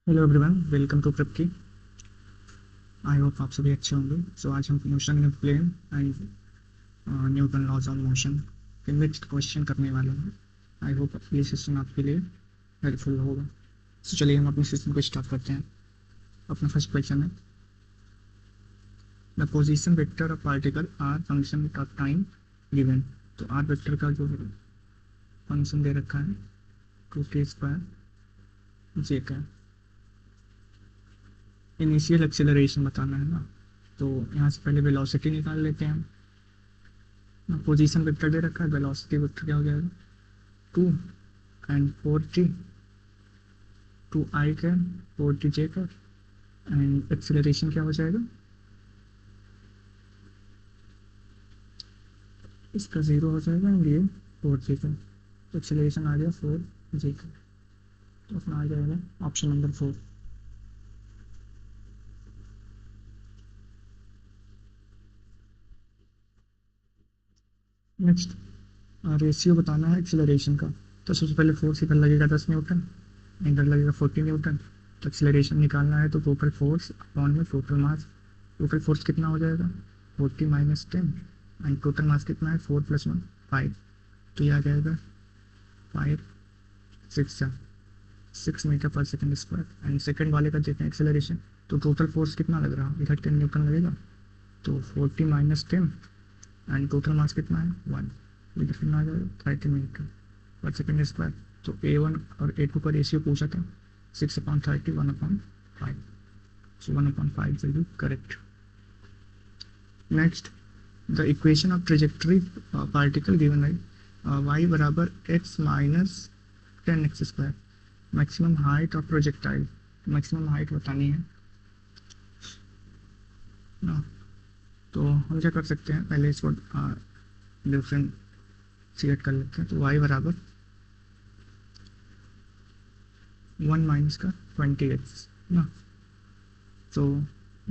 Hello everyone, welcome to prep की। I hope आप सभी अच्छे होंगे। सो आज हम motion in plane and Newton laws on motion के नेक्स्ट क्वेश्चन करने वाले हैं। आई होप ये सेशन आपके लिए हेल्पफुल होगा। सो चलिए हम अपने सेशन को स्टार्ट करते हैं। अपना फर्स्ट क्वेश्चन है, the position vector of particle are function of time given. तो आर वेक्टर का जो फंक्शन दे रखा है 2t² जे का। इनिशियल एक्सेलरेशन बताना है ना, तो यहाँ से पहले वेलोसिटी निकाल लेते हैं। पोजीशन वेक्टर दे रखा है, वेलोसिटी वेक्टर क्या हो जाएगा 2 एंड 4t, 2i का 4tj का, एंड एक्सेलरेशन क्या हो जाएगा इसका 0 हो जाएगा एंड ये 4j का। तो एक्सेलरेशन आ गया 4j का। तो अपना आ जाएगा ऑप्शन नंबर 4। नेक्स्ट, रेशियो बताना है एक्सेलरेशन का। तो सबसे पहले फोर्स इधर लगेगा 10 न्यूटन, इधर लगेगा 40 न्यूटन। तो एक्सेलरेशन निकालना है तो टोटल फोर्स अपॉन में टोटल मास। टोटल फोर्स कितना हो जाएगा 40 - 10 एंड टोटल मास कितना है 4 + 1 5। तो ये आ जाएगा 5 6 6 मीटर पर सेकंड स्क्वायर। एंड सेकंड वाले का देखें एक्सेलरेशन, तो टोटल फोर्स कितना लग रहा है इधर 10 न्यूटन लगेगा। तो 40 - 10 एंड टोटल मास कितना है 1। इधर कितना आ जाएगा 30 मीटर पर सेकंड स्क्वायर। तो A1 और A2 का रेशियो पूछा था 6/30 1/5। सो 1/5 will be correct. Next, the equation of trajectory particle given by y बराबर x minus 10x²। Maximum height of projectile, maximum height बतानी है ना। तो हम क्या कर सकते हैं, पहले इसको डिफ्रेंशिएट कर लेते हैं। तो y बराबर 1 माइनस का 20x ना, तो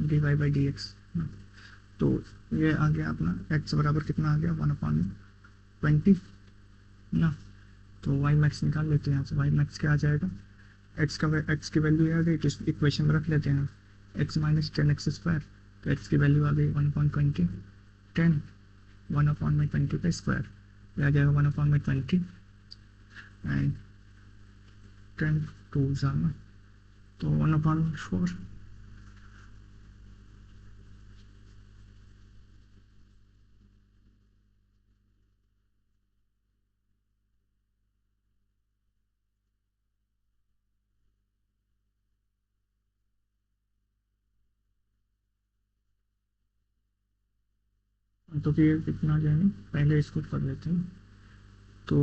dy/dx ना। तो ये आ गया अपना x बराबर कितना आ गया 1/20 ना। तो वाई मैक्स निकाल लेते हैं यहाँ से। वाई मैक्स क्या आ जाएगा, एक्स की वैल्यू आ गई तो इस इक्वेशन में रख लेते हैं x - 10x²। तो x की वैल्यू आ गई 1/20, 10 1/20 का स्क्वायर। ये आ जाएगा 1/20 एंड 10 2 जाना, तो 1/4। तो फिर कितना जाएंगे, पहले इसको कर लेते हैं। तो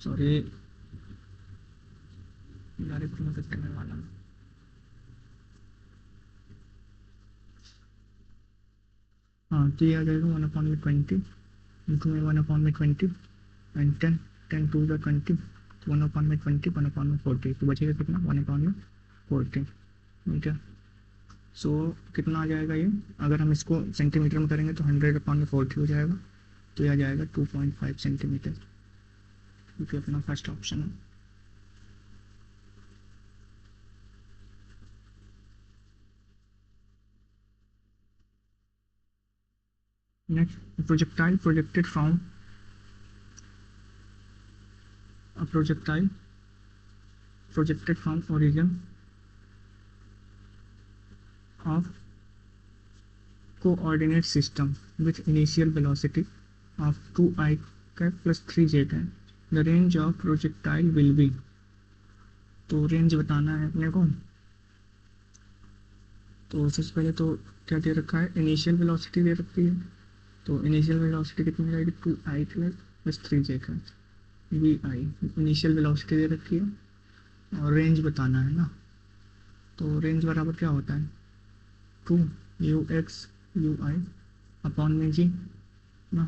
सॉरी, डायरेक्ट मदद करने वाला। हाँ, तो ये आ जाएगा 1/20 इंटू में 1/20 एंड 10 10 2 ज़ा 20, 1/20 1/40। तो बचेगा कितना 1/40। ठीक है। सो कितना आ जाएगा ये, अगर हम इसको सेंटीमीटर में करेंगे तो 100/40 हो जाएगा। तो ये आ जाएगा 2.5 सेंटीमीटर, क्योंकि अपना फर्स्ट ऑप्शन है। Next, projectile projected from projectile projected from origin of coordinate system with initial velocity of 2i cap plus 3j cap, the range of projectile will be। तो रेंज बताना है अपने को। तो सबसे पहले तो क्या दे रखा है, इनिशियल वेलोसिटी दे रखी है। तो इनिशियल वेलोसिटी कितनी रहेगी 2i प्लस 3j का वी आई। इनिशियल वेलोसिटी दे रखी है और रेंज बताना है ना। तो रेंज बराबर क्या होता है 2 u(x)u(i) अपॉन में जी ना।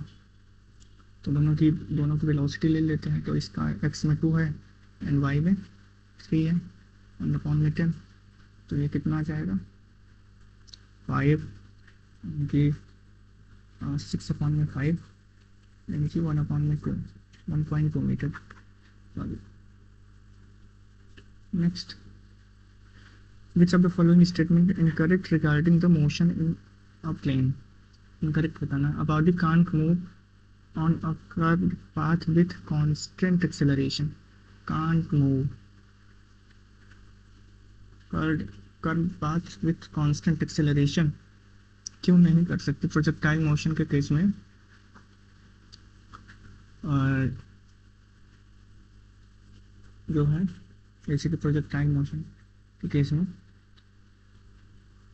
तो दोनों की वेलोसिटी ले लेते हैं। तो इसका x में 2 है एंड y में 3 है, 1/10। तो ये कितना आ जाएगा 5 की 6/5 यानी कि 1/2 1.2 metre. Sorry, next, which of the following statement incorrect regarding the motion in a plane? Incorrect बताना। About the can't move on a curved path with constant acceleration. Can't move curved path with constant acceleration क्यों नहीं कर सकते projectile motion के case में? और जो है जैसे कि प्रोजेक्टाइल मोशन के केस में,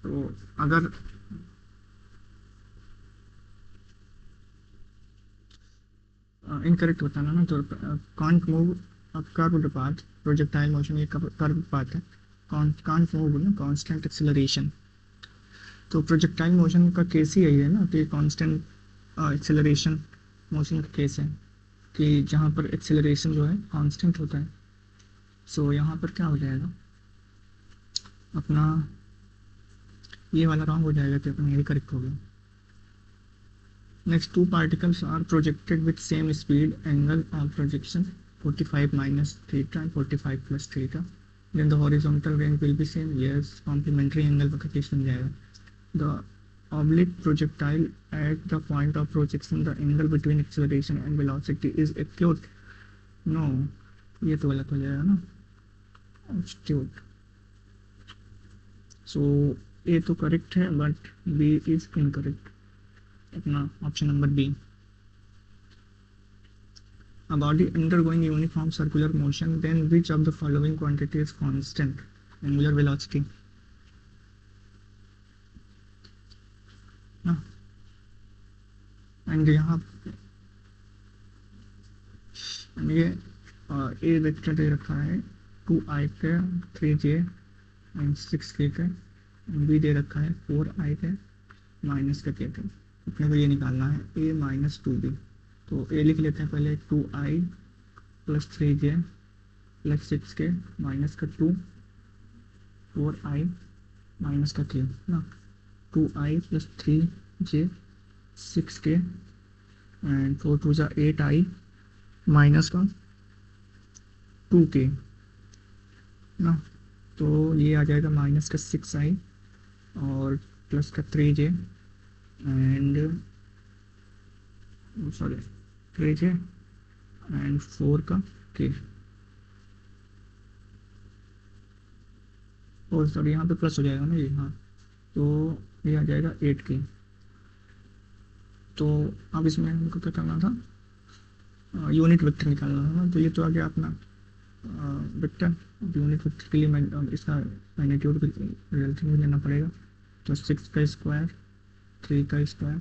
तो अगर इनकरेक्ट बताना ना, तो can't move a curved path, projectile motion ये कर्व्ड पाथ है, कांट मूव ना कांस्टेंट एक्सेलरेशन। तो प्रोजेक्टाइल मोशन का केस ही यही है ना, तो ये कांस्टेंट एक्सेलरेशन मोशन का केस है कि जहाँ पर एक्सेलरेशन जो है कांस्टेंट होता है। सो यहाँ पर क्या हो जाएगा अपना, ये वाला रॉन्ग हो जाएगा, तो अपना ये करेक्ट हो गया। Next, two particles are projected with same speed, angle of projection 45 minus theta and 45 plus theta, then the horizontal range will be same. Yes, complementary angle का केस बन जाएगा। द oblique projectile at the point of projection, the angle between acceleration and velocity is acute. No, ये तो गलत हो जाएगा ना, acute. So A तो करेक्ट है बट B इज इनकरेक्ट, अपना option number B। A body undergoing uniform circular motion, then which of the following quantity is constant? Angular velocity ना, एंड यहाँ ये ए वेक्टर दे रखा है 2i का 3j एंड 6k का, बी दे रखा है 4i का माइनस का k का। अपने को ये निकालना है a माइनस 2b। तो a लिख लेते हैं पहले 2i plus 3j plus 6k minus का 2 4i माइनस का k ना, 2i plus 3j 6k and 4 2 जा 8i माइनस का 2k ना, तो ये आ जाएगा माइनस का 6i और प्लस का 3j and sorry 3j and 4 का k, और सॉरी यहाँ पे प्लस हो जाएगा ना ये, हाँ, तो ये आ जाएगा 8k। तो अब इसमें हमको क्या करना था, यूनिट वेक्टर निकालना था ना, तो ये तो आ गया अपना वेक्टर। यूनिट वेक्टर के लिए मैं इसका मैग्नीट्यूड रिजल्ट में लेना पड़ेगा। तो 6 का स्क्वायर 3 का स्क्वायर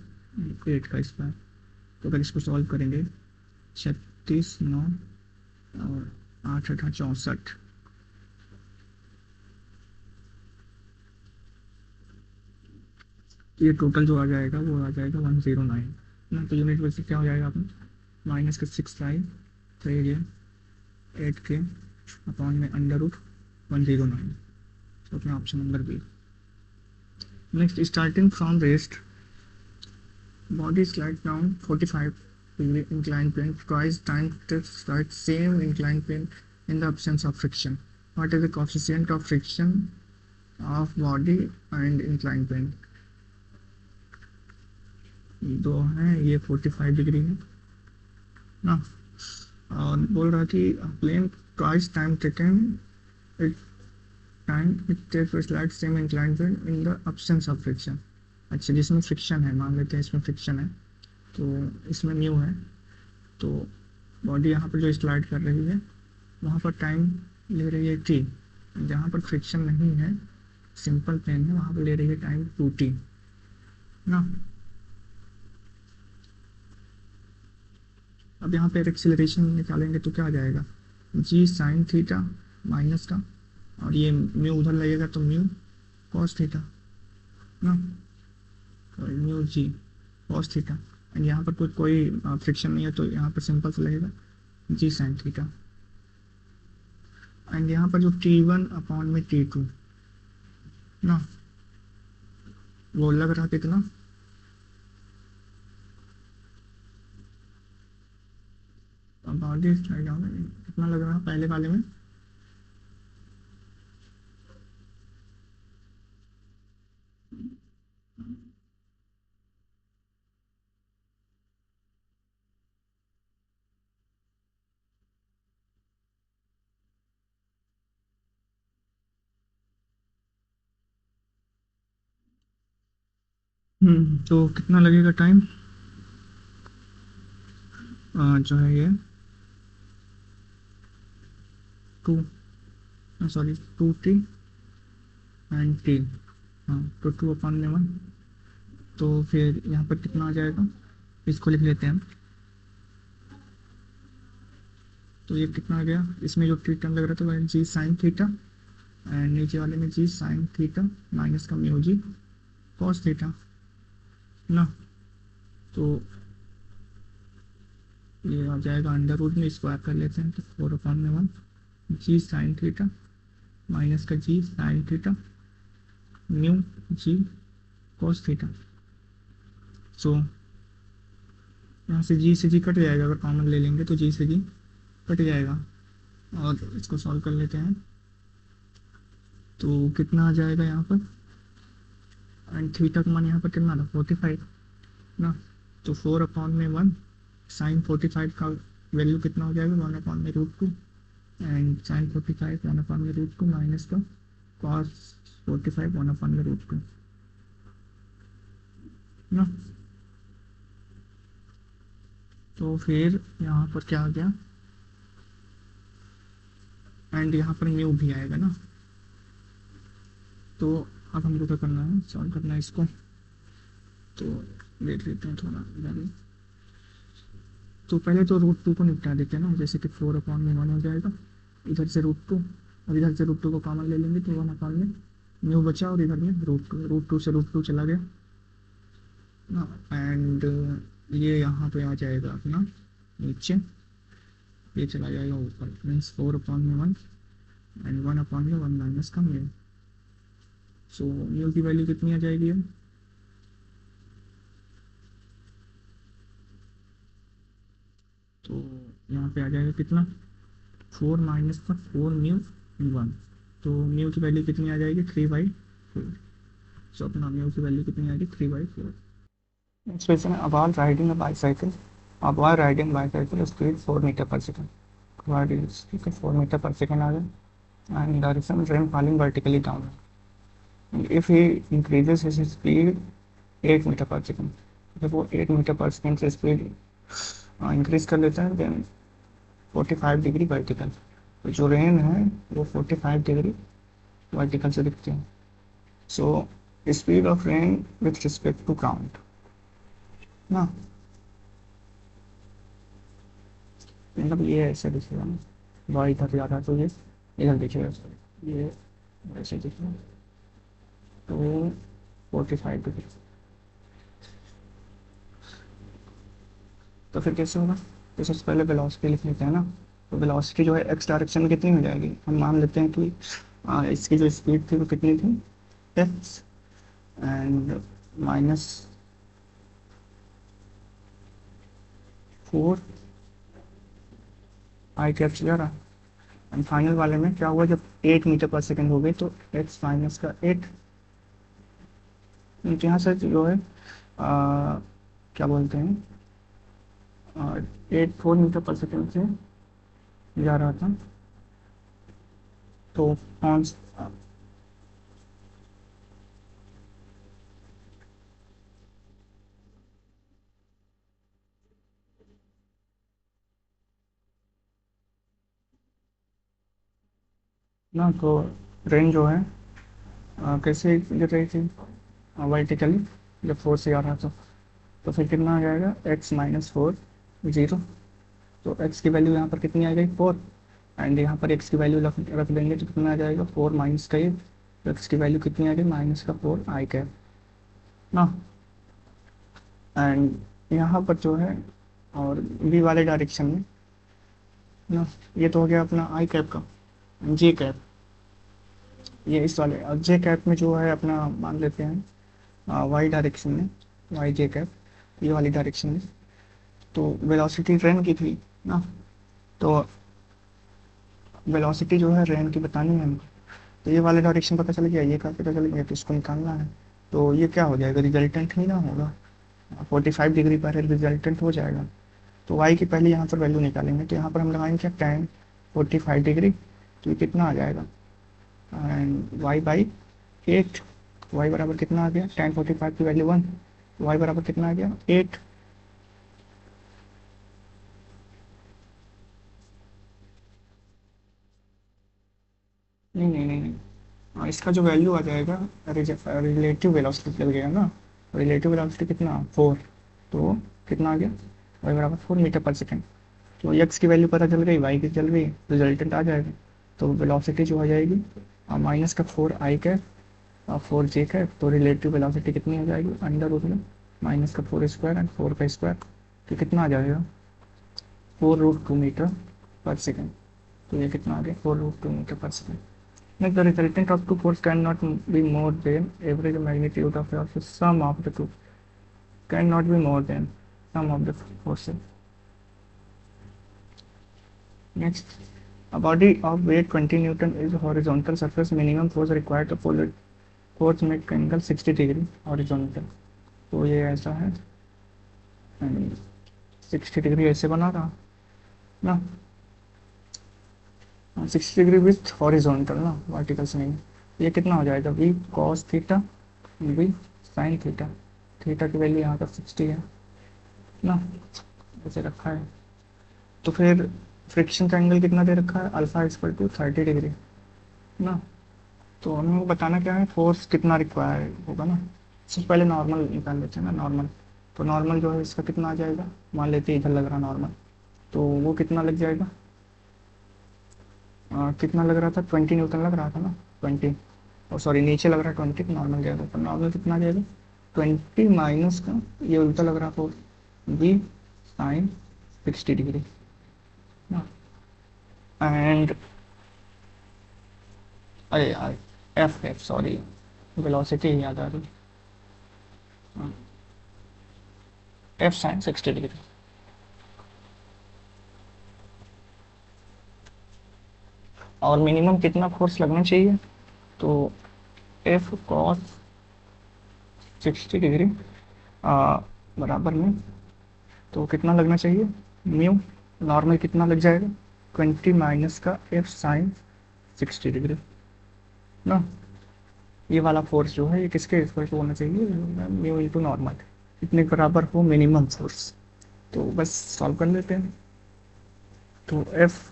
8 का स्क्वायर, तो अगर इसको सॉल्व करेंगे 36 9 और 8 8 64, ये टोटल जो आ जाएगा वो आ जाएगा 109 ना। तो यूनिट वेक्टर क्या हो जाएगा अपना, माइनस का 6i 3j 8k अपॉन में अंडर रूट 109। तो अपना option number B. Next, starting from rest, body slide down 45 degree inclined plane twice times the slide same inclined plane in the absence of friction. What is the coefficient of friction of body and inclined plane? दो हैं, ये 45 degree है ना, और बोल रहा कि plane twice time taken it time it take slide same inclined plane in the absence of friction. अच्छा, जिसमें फ्रिक्शन है, मान लेते हैं इसमें फ्रिक्शन है, तो इसमें म्यू है, तो बॉडी यहाँ पर जो स्लाइड कर रही है वहाँ पर टाइम ले रही है t, जहाँ पर फ्रिक्शन नहीं है सिंपल प्लेन है वहाँ पर ले रही है टाइम 2t ना। अब यहाँ पे एक्सीलरेशन निकालेंगे तो क्या आ जाएगा, g साइन थीटा माइनस का, और ये म्यू उधर लगेगा तो म्यू कॉस थीटा ना, और mu g cos theta, and यहाँ पर कोई फ्रिक्शन नहीं है तो यहाँ पर सिंपल से लगेगा जी साइन थीटा, एंड यहाँ पर जो t1 अपॉन में t2 ना, वो लग रहा कितना, बॉडी कितना लग रहा है पहले वाले में तो कितना लगेगा टाइम जो है ये 2 सॉरी 2 t हाँ तो 2/1 तो फिर यहाँ पर कितना आ जाएगा, इसको लिख लेते हैं हम। तो ये कितना आ गया, इसमें जो टी टर्म लग रहा था वह जी साइन थीटा, एंड नीचे वाले में जी साइन थीटा माइनस का म्यू जी कॉस थीटा ना। तो ये आ जाएगा अंडर रूट में स्क्वायर कर लेते हैं, तो 4/1 जी साइन थीटा माइनस का जी sine theta mu g cos theta. सो यहाँ से जी कट जाएगा, अगर कॉमन ले लेंगे तो जी से जी कट जाएगा, और इसको सॉल्व कर लेते हैं। तो कितना आ जाएगा यहाँ पर, एंड थीटा का मान यहाँ पर कितना था 45 ना। तो 4/1 साइन 45 का वैल्यू कितना हो जाएगा 1/√2, एंड साइन 45 1/√2 माइनस का कॉस 45 1/√2 ना। तो फिर यहाँ पर क्या आ गया, एंड यहाँ पर म्यू भी आएगा ना। तो अब हमको क्या करना है, सॉल्व करना है इसको। तो देख लेते हैं थोड़ा जाने। तो पहले तो √2 को निपटा देते हैं ना, जैसे कि 4/1 हो जाएगा, इधर से √2, और इधर से √2 को कॉमन ले लेंगे तो 1/में म्यू बचा, और इधर में √2 से √2 चला गया ना। एंड ये यहाँ पे आ जाएगा अपना नीचे, ये चला जाएगा ऊपर, मीन्स 4/1 एंड 1/1 माइनस का म्यू। सो म्यू की वैल्यू कितनी आ जाएगी अब, तो यहाँ पे आ जाएगा कितना 4 माइनस का 4 म्यू 1। तो म्यू की वैल्यू कितनी आ जाएगी 3/4। सो अपना म्यू की वैल्यू कितनी आएगी 3/4। नेक्स्ट क्वेश्चन है, about riding a bicycle, about riding bicycle speed 4 metre per second. ठीक है 4 मीटर पर सेकेंड आ गया, and direction rain falling vertically down. If he increases his speed 8 metre per second, जब वो 8 metre per second से speed increase कर लेता है, देन 45 डिग्री वर्टिकल। तो जो रेन है वो 45 डिग्री वर्टिकल से दिखते हैं। So speed of rain with respect to ground ना, मतलब ये ऐसे दिखेगा ना, वाई इधर ज़्यादा तो ये इधर दिखेगा, ये ऐसे दिखेगा, तो 45 डिग्री। तो फिर कैसे होगा, तो सबसे पहले वेलोसिटी लिख लेते हैं ना। तो वेलोसिटी जो है एक्स डायरेक्शन में कितनी हो जाएगी, हम मान लेते हैं कि इसकी जो स्पीड थी वो कितनी थी x, and minus 4 I cap से जा रहा। एंड फाइनल वाले में क्या हुआ, जब 8 मीटर पर सेकेंड हो गई तो एक्स माइनस का 8, यहाँ से जो है क्या बोलते हैं 4 मीटर पर सेकेंड से जा रहा था, तो ऑन ना, तो रेंज जो है कैसे गिर रही थी वर्टिकली, जब 4 से आ रहा था। तो फिर कितना आ जाएगा x-4 0। तो x की वैल्यू यहाँ पर कितनी आ गई 4, एंड यहाँ पर x की वैल्यू रख देंगे तो कितना आ जाएगा 4 माइनस का 8। तो x की वैल्यू कितनी आ गई माइनस का 4 आई कैप ना। एंड यहाँ पर जो है और v वाले डायरेक्शन में ना, ये तो हो गया अपना आई कैप का, जे कैप ये इस वाले, और जे कैप में जो है अपना मान लेते हैं वाई डायरेक्शन में, वाई जे कैप ये वाली डायरेक्शन में। तो वेलोसिटी रेन की थी ना, तो वेलोसिटी जो है रेन की बतानी है हमको। तो ये वाले डायरेक्शन पता चल गया, ये का पता चल गया, तो इसको निकालना है। तो ये क्या हो जाएगा, रिजल्टेंट ही ना होगा, 45 डिग्री पर है, रिजल्टेंट हो जाएगा। तो वाई की पहले यहाँ पर वैल्यू निकालेंगे, तो यहाँ पर हम लगाएंगे क्या tan 45 डिग्री, तो ये कितना आ जाएगा एंड y/8, y बराबर कितना आ गया tan 45 की वैल्यू 1, वाई बराबर कितना आ गया 8। नहीं नहीं नहीं नहीं, इसका जो वैल्यू आ जाएगा, रिलेटिव वेलोसिटी लग जाएगा ना। रिलेटिव वेलोसिटी कितना 4, तो कितना आ गया वाई बराबर 4 मीटर पर सेकेंड। तो एक्स की वैल्यू पता चल गई, वाई की चल गई, रिजल्टेंट आ जाएगा। तो वेलोसिटी जो आ जाएगी माइनस का 4 i कैप और 4 j कैप, तो रिलेटिव वेलोसिटी कितनी आ जाएगी अंडर रूट में माइनस का 4 स्क्वायर एंड 4 का स्क्वायर, तो कितना आ जाएगा 4√2 मीटर पर सेकेंड। तो ये कितना आ गया 4√2 metre per second. Like the resultant of two forces cannot be more than average magnitude of the sum of the two. Cannot be more than sum of the forces. Next, a body of weight 20 Newton is horizontal surface. Minimum force required to pull it. Force make angle 60 degree horizontal. तो ये ऐसा है 60 degree ऐसे बना रहा ना, 60 degree with horizontal ना, vertical से नहीं। ये कितना हो जाएगा v cos theta v sin theta. Theta की वैल्यू यहाँ पर 60 है ना, ऐसे रखा है। तो फिर फ्रिक्शन का एंगल कितना दे रखा है अल्फा इक्वल टू 30 डिग्री ना। तो हमें वो बताना क्या है फोर्स कितना रिक्वायर होगा ना। सबसे पहले नॉर्मल निकाल लेते हैं ना, नॉर्मल। तो नॉर्मल जो है इसका कितना आ जाएगा, मान लेते हैं इधर लग रहा नॉर्मल, तो वो कितना लग जाएगा, कितना लग रहा था 20 न्यूटन लग रहा था ना, 20, और सॉरी नीचे लग रहा है 20, नॉर्मल जाएगा तो नॉर्मल कितना आ जाएगा 20 माइनस का ये उल्टा लग रहा फोर्स बी साइन 60 डिग्री ना। एंड अरे यार एफ एफ सॉरी वेलोसिटी याद आ रही, एफ साइन 60 डिग्री। और मिनिमम कितना फोर्स लगना चाहिए, तो एफ कॉस 60 डिग्री बराबर में, तो कितना लगना चाहिए म्यू, नॉर्मल कितना लग जाएगा 20 माइनस का एफ साइन 60 डिग्री ना। ये वाला फोर्स जो है ये किसके इक्वल टू होना चाहिए, म्यू इंटू नॉर्मल, इतने बराबर हो मिनिमम फोर्स। तो बस सॉल्व कर लेते हैं। तो एफ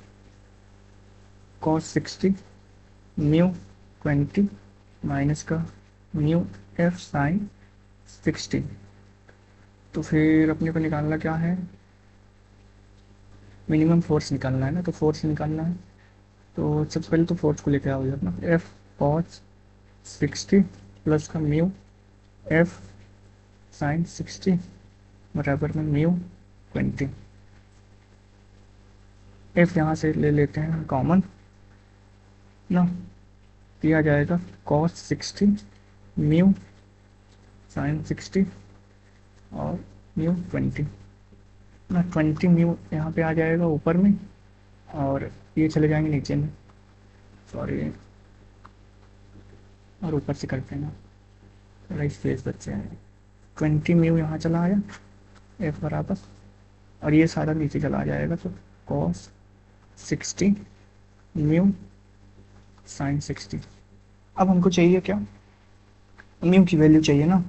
कॉस 60 म्यू 20 माइनस का म्यू एफ साइन 60, तो फिर अपने को निकालना क्या है, मिनिमम फोर्स निकालना है ना। तो फोर्स निकालना है तो सबसे पहले तो फोर्स को लेकर आओ अपना, एफ कॉस 60 प्लस का म्यू एफ साइन 60 बराबर में म्यू 20। एफ यहाँ से ले लेते हैं कॉमन ना, दिया जाएगा कॉस 60 म्यू साइन 60 और म्यू 20 ना। 20 म्यू यहाँ पे आ जाएगा ऊपर में और ये चले जाएंगे नीचे में, सॉरी, और ऊपर से करते हैं ना, थोड़ा स्पेस बच्चे हैं। 20 म्यू यहाँ चला आया एफ बराबर, और ये सारा नीचे चला जाएगा, तो कॉस 60 म्यू साइन 60। अब हमको चाहिए क्या, म्यू की वैल्यू चाहिए ना।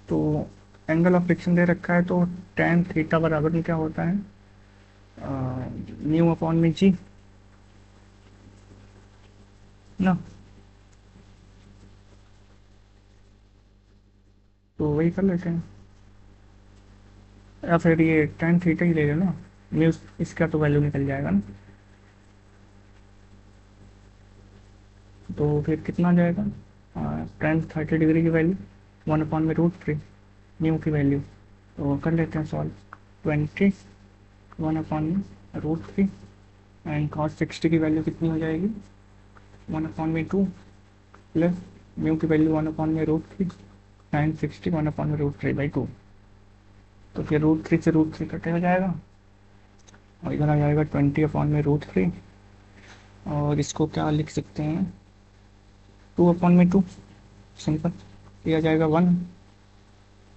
तो एंगल ऑफ फ्रिक्शन दे रखा है, तो tan थीटा बराबर में क्या होता है म्यू अपॉन में जी ना। तो वही कर लेते हैं, या फिर ये tan थीटा ही ले लो ना, म्यू इसका तो वैल्यू निकल जाएगा ना। तो फिर कितना आ जाएगा tan 30 डिग्री की वैल्यू 1/√3 म्यू की वैल्यू, तो कर लेते हैं सॉल्व। 20 1/√3 एंड cos 60 की वैल्यू कितनी हो जाएगी 1/2 प्लस म्यू की वैल्यू 1/√3 sin 60 1/√3/2। तो फिर √3 से √3 कटे हो जाएगा और इधर आ जाएगा 20/√3, और इसको क्या लिख सकते हैं 2/2 सिंपल, ये आ जाएगा 1।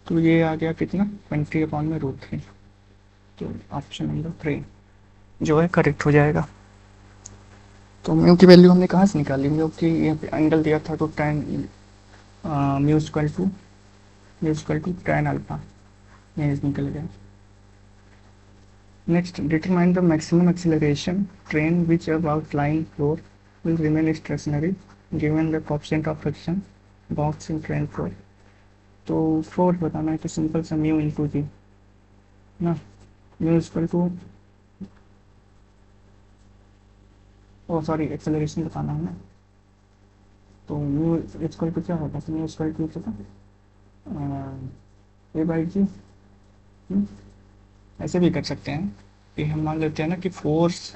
तो ये आ गया कितना 20/√3। तो ऑप्शन नंबर 3 जो है करेक्ट हो जाएगा। तो म्यू की वैल्यू हमने कहाँ से निकाली, म्यू की यहाँ पे एंगल दिया था, तो tan mu equal to equal to tan alpha, ये निकल गया। Next, determine the maximum acceleration train which about line floor will remain stationary given the coefficient of friction box in train floor। तो force बताना है तो simple सा mu into G ना, mu equal to, oh sorry acceleration बताना है ना, तो म्यू इक्वल टू क्या होगा, mu equal to A by G. ऐसे भी कर सकते हैं कि हम मान लेते हैं ना कि फोर्स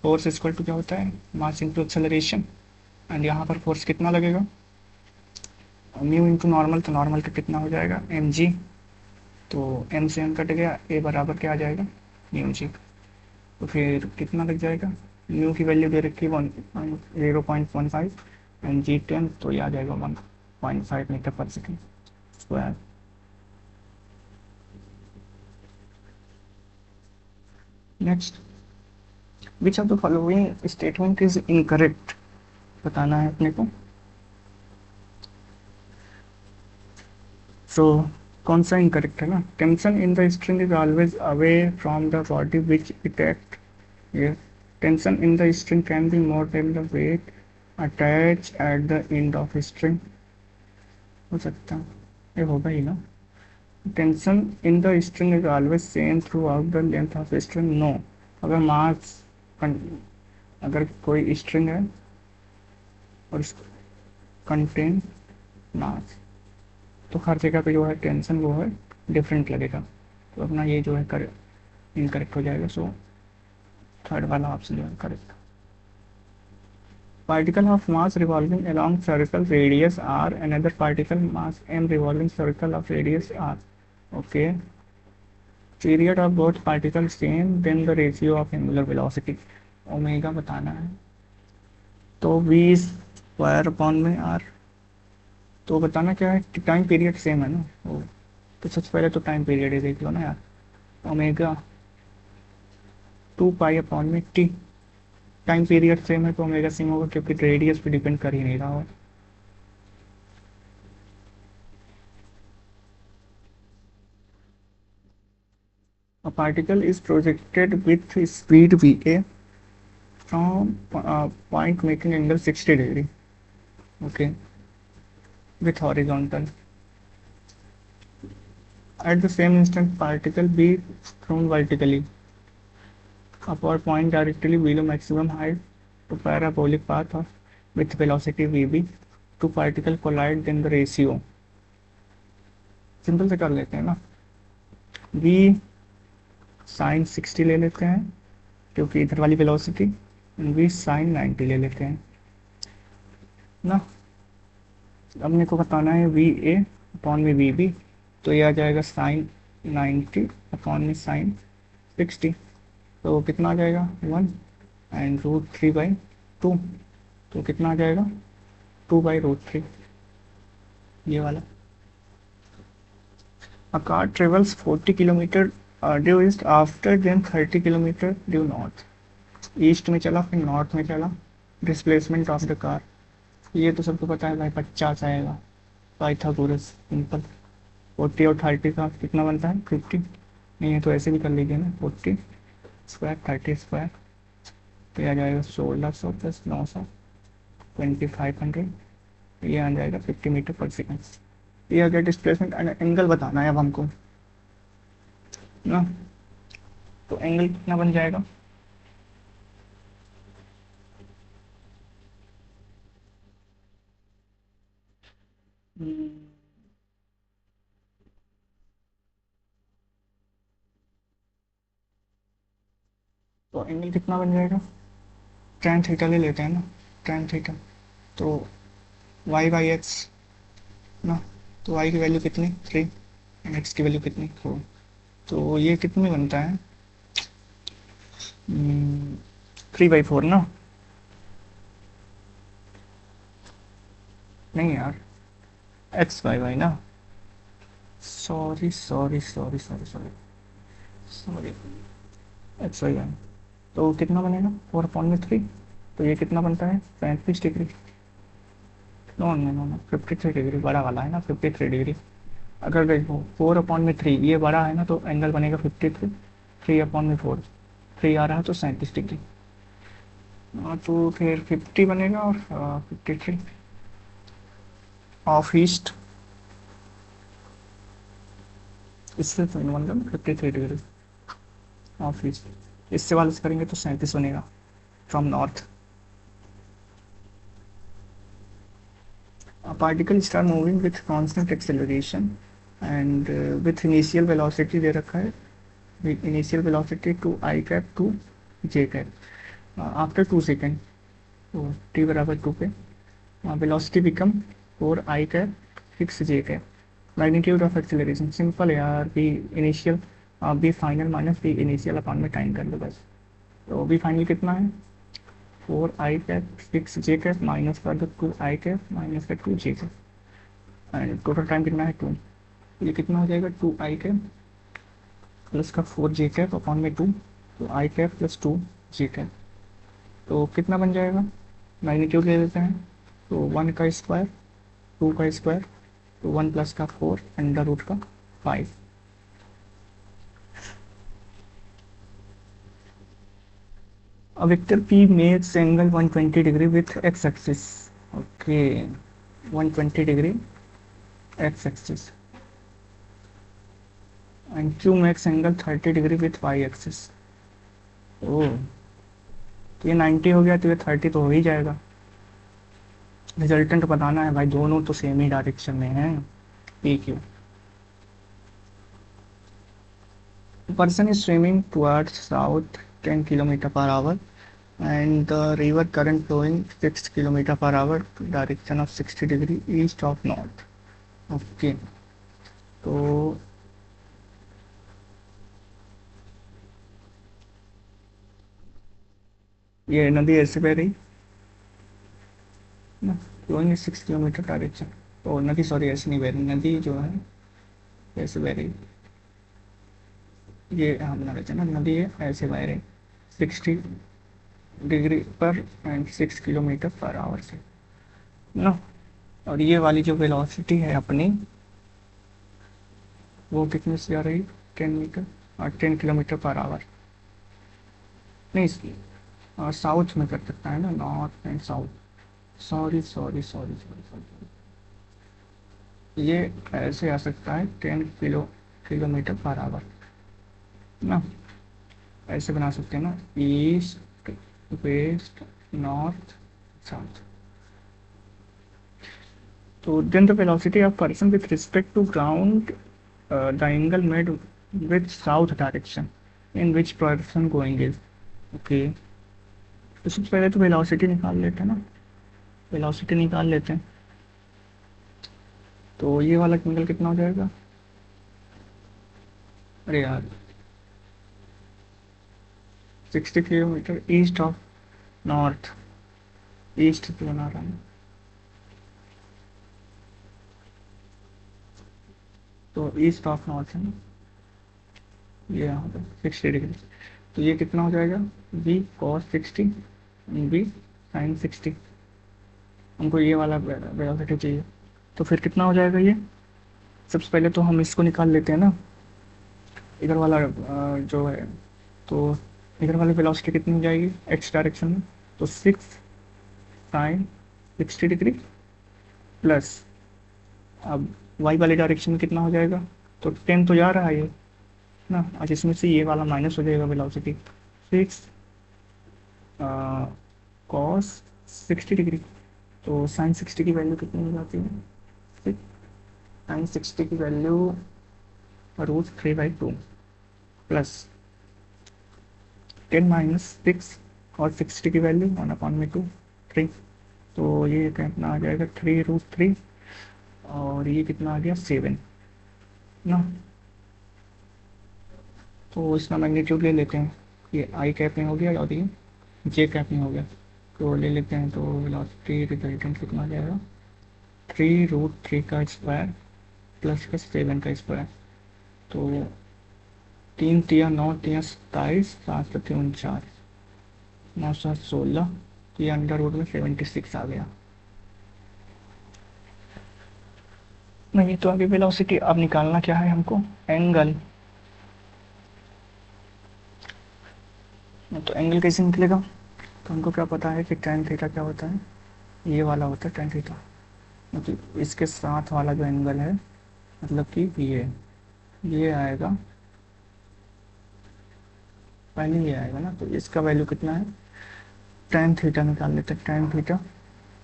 फोर्स इक्वल टू क्या होता है, मास इंटू एक्सेलरेशन, एंड यहाँ पर फोर्स कितना लगेगा, म्यू इंटू नॉर्मल, तो नॉर्मल का कितना हो जाएगा एम जी, तो एम से एम कट गया, ए बराबर क्या आ जाएगा म्यू जी, तो फिर कितना लग जाएगा, म्यू की वैल्यू दे रखी है 0.15 एंड जी 10, तो ये आ जाएगा 1.5 metre per second square. Next, which of the following statement is incorrect, बताना है अपने को। सो कौन सा इनकरेक्ट है ना, tension in the string is always away from the body which it act, ये tension in the string can be more than the weight attach at the end of string, हो सकता है ये होगा ही ना। Tension in the string is always same throughout the length of string, no. अगर mass, अगर कोई स्ट्रिंग है और कंटेन मास, तो हर जगह पे जो है टेंशन वो है डिफरेंट लगेगा, तो अपना ये जो है कर इनकरेक्ट हो जाएगा। सो थर्ड वाला ऑप्शन जो है correct. Particle of mass revolving along circle radius r, another particle mass m revolving circle of radius r, okay, period of both particles same, then the ratio of angular velocity omega बताना है, तो v square upon में r, तो बताना क्या है, time period same है ना, तो सबसे पहले तो टाइम पीरियड ही देख लो ना यार, ओमेगा 2 पाई अपॉन में t, टाइम पीरियड सेम है तो ओमेगा सेम होगा क्योंकि रेडियस पे डिपेंड कर ही नहीं रहा हो। A particle is projected with speed va from point making angle 60 degree, okay, with horizontal. At the same instant, particle be thrown vertically upward point directly below maximum height to parabolic path of with velocity vb, two particle collide, then the ratio, simple से कर लेते हैं ना, v sin 60 ले लेते हैं क्योंकि इधर वाली वेलोसिटी, v sin 90 ले लेते हैं ना। अब मेरे को बताना है वी ए अपॉन में वी बी, तो ये आ जाएगा साइन 90 अपॉन में साइन 60, तो कितना आ जाएगा 1 एंड √3/2, तो कितना आ जाएगा 2/√3, ये वाला। A car travels 40 kilometre due east after then 30 kilometre due north, east में चला फिर नॉर्थ में चला, डिस्प्लेसमेंट ऑफ द कार, ये तो सबको पता है भाई 50 आएगा, पाइथागोरस सिंपल। 40 और 30 का कितना बनता है 50, नहीं है तो ऐसे भी कर लीजिए ना, 40 स्क्वायर 30 स्क्वायर, तो यह आ जाएगा 1600 + 900 2500, ये आ जाएगा 50 मीटर पर सेकेंड। ये अगर डिस्प्लेसमेंट एंगल बताना है अब हमको ना, तो एंगल कितना बन जाएगा, तो एंगल कितना बन जाएगा, tan थीटा ले लेते हैं ना, tan थीटा, तो y/x ना, तो y की वैल्यू कितनी 3 एंड x की वैल्यू कितनी 4, तो ये कितने बनता है 3/4 ना, नहीं यार x/y ना, sorry sorry sorry sorry sorry sorry, x/y, तो कितना बनेगा 4/3, तो ये कितना बनता है 35 degree, no no no no 53 degree, बड़ा वाला है ना 53 डिग्री, अगर देखो 4/3 ये बड़ा है ना, तो एंगल बनेगा 53। 3/4 3 आ रहा है तो 37 डिग्री। तो फिर 50 बनेगा और 53 ऑफ ईस्ट, इससे तो मतलब 53 डिग्री ऑफ ईस्ट। इससे वाले से करेंगे तो 37 बनेगा from north. A particle start moving with constant acceleration and with initial velocity दे रखा है, initial velocity to I cap to J cap after 2 second. तो t बराबर 2 पे velocity become 4 I cap 6 J cap। magnitude of acceleration simple है यार, भी initial B final minus B initial upon में time कर लो बस। तो बी फाइनल कितना है 4 I cap 6 J cap minus कर दो 2 I cap माइनस कर 2 J cap and total time कितना है 2। ये कितना हो जाएगा 2 I cap प्लस का 4 J cap अपॉन में 2, तो I cap plus 2 J cap। तो कितना बन जाएगा, मैग्नीट्यूड ले लेते हैं, तो 1 का स्क्वायर 2 का स्क्वायर, तो 1 प्लस का 4 अंडर रूट का 5। A vector P makes angle 120 degree with x axis. Okay, 120 degree x axis. And Q makes angle 30 degree with y axis. ओह, तो ये 90 हो गया तो ये 30 तो हो ही जाएगा। रिजल्टेंट बताना है भाई, दोनों तो सेम ही डायरेक्शन में है। P Q person is swimming towards south 10 kilometer per hour and the river current flowing 6 kilometer per hour direction of 60 degree east of north। Okay, तो ये नदी ऐसे बह रही ना, फ्लोइंग 6 किलोमीटर डायरेक्शन। तो नदी, सॉरी ऐसे नहीं बह रही, नदी जो है ऐसे बह रही, ये हम ना रहते ना, नदी है ऐसे बह रही 60 डिग्री पर एंड 6 किलोमीटर पर आवर से ना। और ये वाली जो वेलोसिटी है अपनी, वो कितने से आ रही 10 मीटर और 10 किलोमीटर पर आवर। नहीं, साउथ में कर सकता है ना, north and south. Sorry sorry sorry sorry sorry, ये ऐसे आ सकता है 10 किलोमीटर पर आवर ना, ऐसे बना सकते हैं ना, ईस्ट वेस्ट नॉर्थ साउथ। तो then the velocity of person with respect to ground the angle made with south direction in which person going is. Okay, तो सबसे पहले तो वेलोसिटी निकाल लेते हैं ना, वेलोसिटी निकाल लेते हैं। तो ये वाला एंगल कितना हो जाएगा, अरे यार 60 kilometre east of north, east तो बना रहा है, तो ईस्ट ऑफ नॉर्थ है ना, ये यहाँ पे 60 डिग्री। तो ये कितना हो जाएगा बी कॉस 60 बी साइन 60। हमको ये वाला वेलोसिटी चाहिए, तो फिर कितना हो जाएगा ये। सबसे पहले तो हम इसको निकाल लेते हैं ना, इधर वाला जो है, तो इधर वाली वेलोसिटी कितनी हो जाएगी एक्स डायरेक्शन में, तो 6 साइन 60 डिग्री प्लस, अब वाई वाले डायरेक्शन में कितना हो जाएगा, तो 10 तो जा रहा है ये ना, और इसमें से ये वाला माइनस हो जाएगा वेलोसिटी 6 कॉस 60 डिग्री। तो साइन 60 की वैल्यू कितनी हो जाती है, साइन 60 की वैल्यू √3/2 प्लस 10 माइनस 6 और 60 की वैल्यू 1/2 3। तो ये कितना आ जाएगा 3√3 और ये कितना आ गया 7 ना। तो इसका मैग्नीट्यूड ले लेते हैं, ये आई कैप में हो गया और ये जे कैप में हो गया, तो ले लेते हैं। तो वेलोसिटी रिजल्टेंट कितना आ जाएगा 3√3 का स्क्वायर प्लस का 7 का स्क्वायर। तो 3×3=9, 3×27, 7×3=49, 9×7=16, तो ये अंडर रूट में 76 आ गया। नहीं तो आगे वेलोसिटी। अब निकालना क्या है हमको, एंगल। तो एंगल कैसे निकलेगा, तो हमको क्या पता है कि tan थीटा क्या होता है, ये वाला होता है tan थीटा, मतलब इसके साथ वाला जो एंगल है, मतलब कि ये आएगा, पहले ये आएगा ना, तो इसका वैल्यू कितना है, tan थीटा निकाल लेते हैं, tan थीटा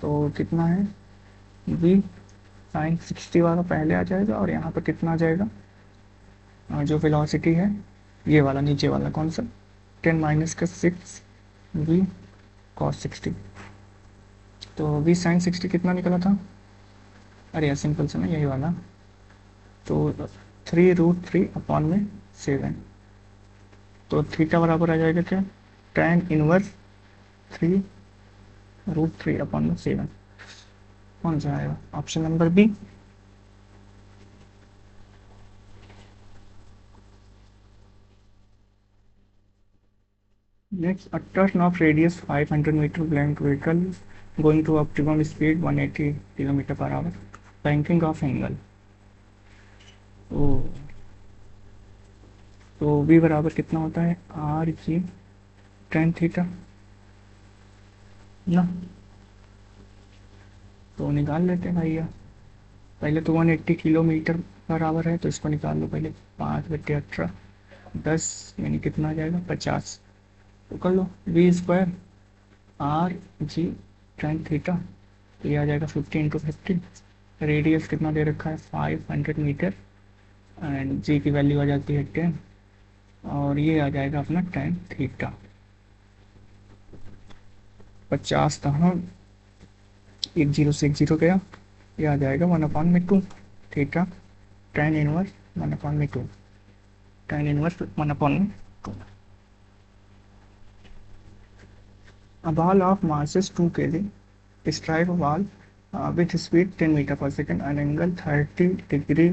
तो कितना है, v साइन 60 वाला पहले आ जाएगा, और यहाँ पर कितना आ जाएगा, जो वेलोसिटी है ये वाला नीचे वाला कौन सा, 10 माइनस का 6 v cos 60। तो v साइन 60 कितना निकला था, अरे यार सिंपल से ना यही वाला, तो 3√3/7। तो थीटा बराबर आ जाएगा क्या, tan इनवर्स 3√3/7। कौन सा आएगा, option number B. Next, a turn of radius 500 meter blank vehicle going to optimum speed 180 km per hour. Banking of angle. ओ, तो v बराबर कितना होता है, आर जी टेन थीटा ना, तो निकाल लेते हैं भैया। पहले तो 180 किलोमीटर पर आवर है, तो इसको निकाल लो पहले, 5/18 10 यानी कितना आ जाएगा 50। तो कर लो v² R G tan theta, तो ये आ जाएगा 50 × 50। रेडियस कितना दे रखा है 500 मीटर, एंड जी की वैल्यू आ जाती है 10, और ये आ जाएगा अपना tan थीटा 50 था, हाँ 10 से 10 गया, ये आ जाएगा 1/2 theta tan inverse 1/2, tan inverse 1/2। A ball of mass is 2 kg strike a ball with speed 10 meter per second and angle 30 degree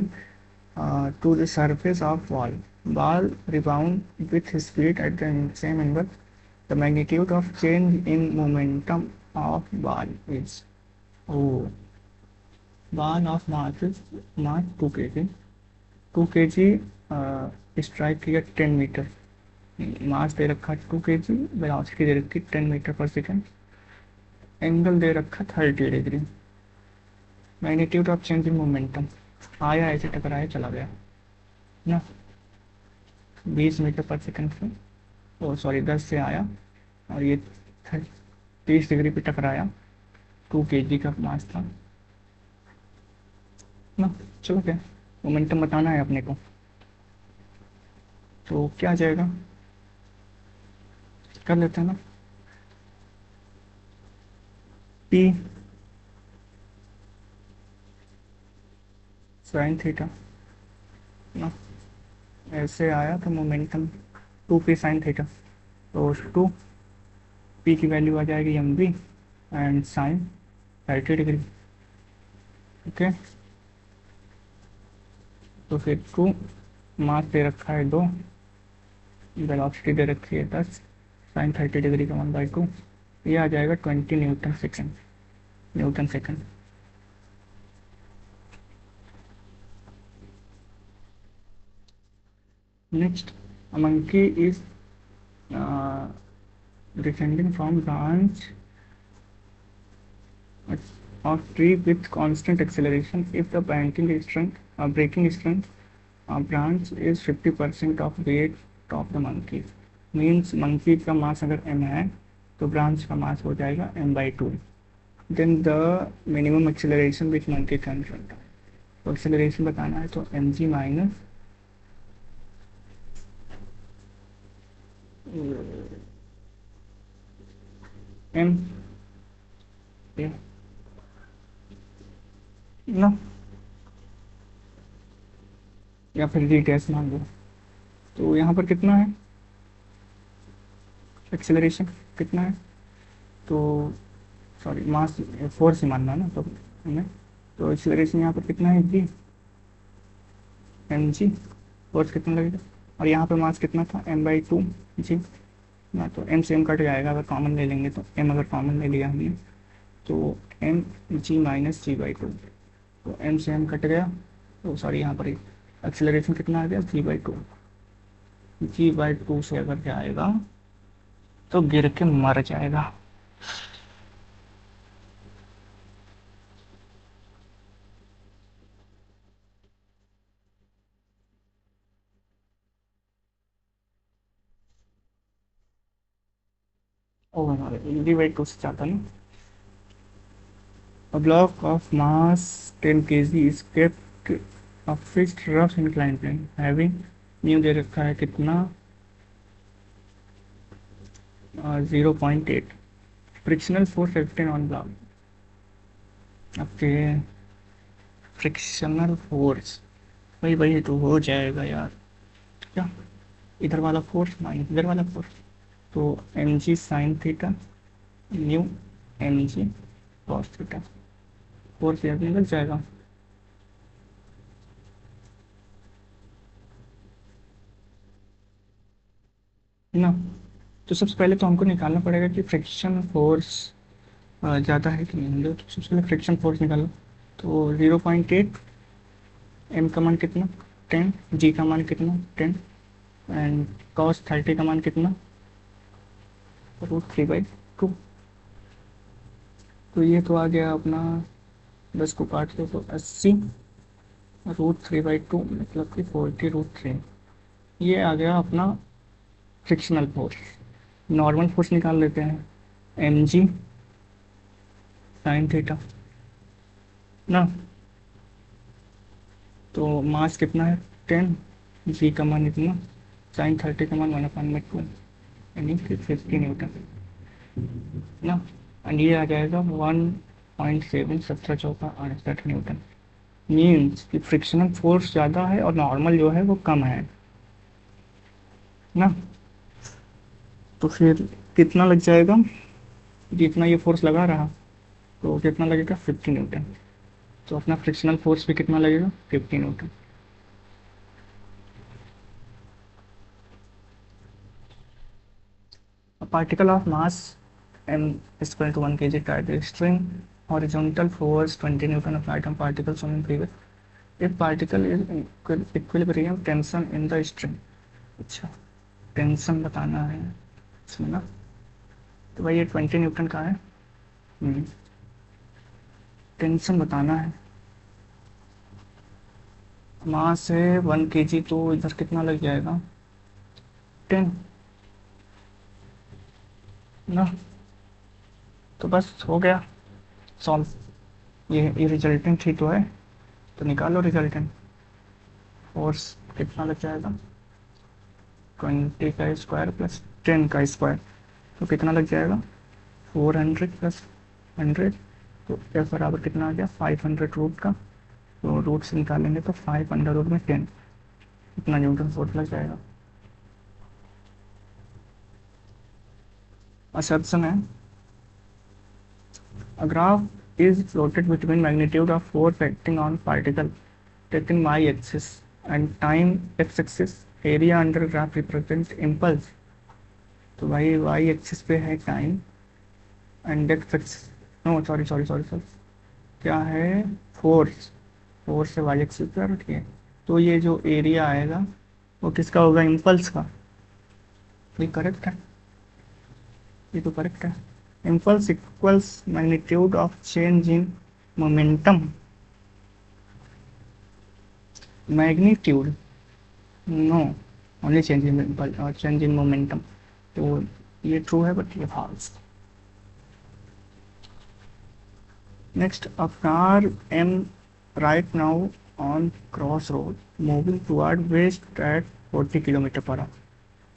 to the surface of ball. Ball rebound with speed at the same angle. The magnitude of change in momentum of ball is, oh, ball of mass is mass 2 kg, 2 kg strike किया 10 metre, मास दे रखा 2 kg, velocity दे रखी 10 metre पर second, angle दे रखा 30 degree, magnitude of change in momentum, आया ऐसे टकराया चला गया ना, 20 मीटर पर सेकंड से, ओ सॉरी 10 से आया, और ये 30 डिग्री पे टकराया, 2 kg का मास था ना। चलो क्या, मोमेंटम बताना है अपने को, तो क्या आ जाएगा, कर लेते हैं ना, पी साइन थीटा ना, ऐसे आया तो मोमेंटम 2p साइन थीटा, तो 2p की वैल्यू आ जाएगी mv and sine 30 degree, okay. तो फिर 2 मास दे रखा है 2, वेलोसिटी दे रखी है 10, साइन 30 डिग्री का 1/2, ये आ जाएगा 20 Newton second, Newton second. Next, a monkey is descending from branch of tree with constant acceleration. If the breaking strength branch is 50% of weight of the monkey, means monkey का मास अगर m है तो branch का मास हो जाएगा m/2। Then the minimum acceleration which monkey can run, तो acceleration बताना है तो mg माइनस m ना, या फिर जी टेस्ट मान लो। तो यहाँ पर कितना है एक्सेलरेशन, कितना है, तो सॉरी मास 4 से मानना ना तो हमें, तो एक्सेलरेशन यहाँ पर कितना है जी mg, फोर्स कितना लगेगा, और यहाँ पर मास कितना था m/2 जी ना, तो m से m कट जाएगा, अगर कॉमन ले लेंगे तो m अगर कॉमन ले लिया हमने तो m g माइनस g/2, तो m से m कट गया, तो सॉरी यहाँ पर एक्सेलरेशन कितना आ गया g/2। g/2 से अगर जाएगा तो गिर के मर जाएगा। ओ g/2 से जाता नहीं। A block of mass 10 kg is kept a fixed rough inclined plane having mu दे रखा है कितना 0.8 frictional force 15 on block. Okay frictional force वही वही तो हो जाएगा यार। क्या इधर वाला फोर्स माइनस इधर वाला फोर्स तो M G sine theta mu M G cos theta force याद नहीं लग जाएगा। ना तो सबसे पहले तो हमको निकालना पड़ेगा कि फ्रिक्शन फोर्स ज़्यादा है कि नहीं। तो सबसे पहले फ्रिक्शन फोर्स निकालो तो 0.8 एम का मान कितना 10 जी का मान कितना 10 एंड कॉस 30 का मान कितना √3/2। तो ये तो आ गया अपना 10 को काट दो तो 80 √3/2 मतलब कि 40√3। ये आ गया अपना फ्रिक्शनल फोर्स। नॉर्मल फोर्स निकाल लेते हैं एम जी साइन थीटा ना। तो मास कितना है 10 जी का मान इतना साइन 30 का मान 1/2 यानी कि 50 न्यूटन ना। एंड ये आ जाएगा 1.7 17 चौका 68 न्यूटन। मीन्स कि फ्रिक्शनल फोर्स ज़्यादा है और नॉर्मल जो है वो कम है ना। तो फिर कितना लग जाएगा जितना ये फोर्स लगा रहा तो कितना लगेगा 50 न्यूटन। तो अपना फ्रिक्शनल फोर्स भी कितना लगेगा 50 Newton. A particle of mass m is equal to 1 kg tied to a string. Horizontal force 20 Newton applied on particle shown in figure. If particle is in equilibrium tension in the string. अच्छा tension बताना है इसमें ना। तो भाई ये 20 Newton का है। टेंशन बताना है। मास है 1 kg तो इधर कितना लग जाएगा 10 ना। तो बस हो गया सॉल्व। ये रिजल्टेंट ही तो है तो निकालो रिजल्टेंट। फोर्स कितना लग जाएगा 20 का स्क्वायर प्लस 10 का स्क्वायर तो कितना लग जाएगा 400 प्लस 100 तो एफ बराबर कितना आ गया 500 रूट का। तो रूट से निकालेंगे तो 5 √10 इतना न्यूटन फोर्स लग जाएगा। असर्प्शन है a graph is plotted between magnitude of force acting on particle taken y axis and time x axis area under graph represent impulse। तो भाई y एक्सिस पे है time and x axis no sorry sorry sorry sorry क्या है force. Force है y axis पे रखिए तो ये जो एरिया आएगा वो किसका होगा इम्पल्स का। ये करेक्ट है ये तो करेक्ट है। impulse equals magnitude of change in momentum। magnitude no only change in impulse or change in momentum। तो ये ट्रू है बट ये false. Next a car M right now on cross road moving toward west at 40 kilometre per hour.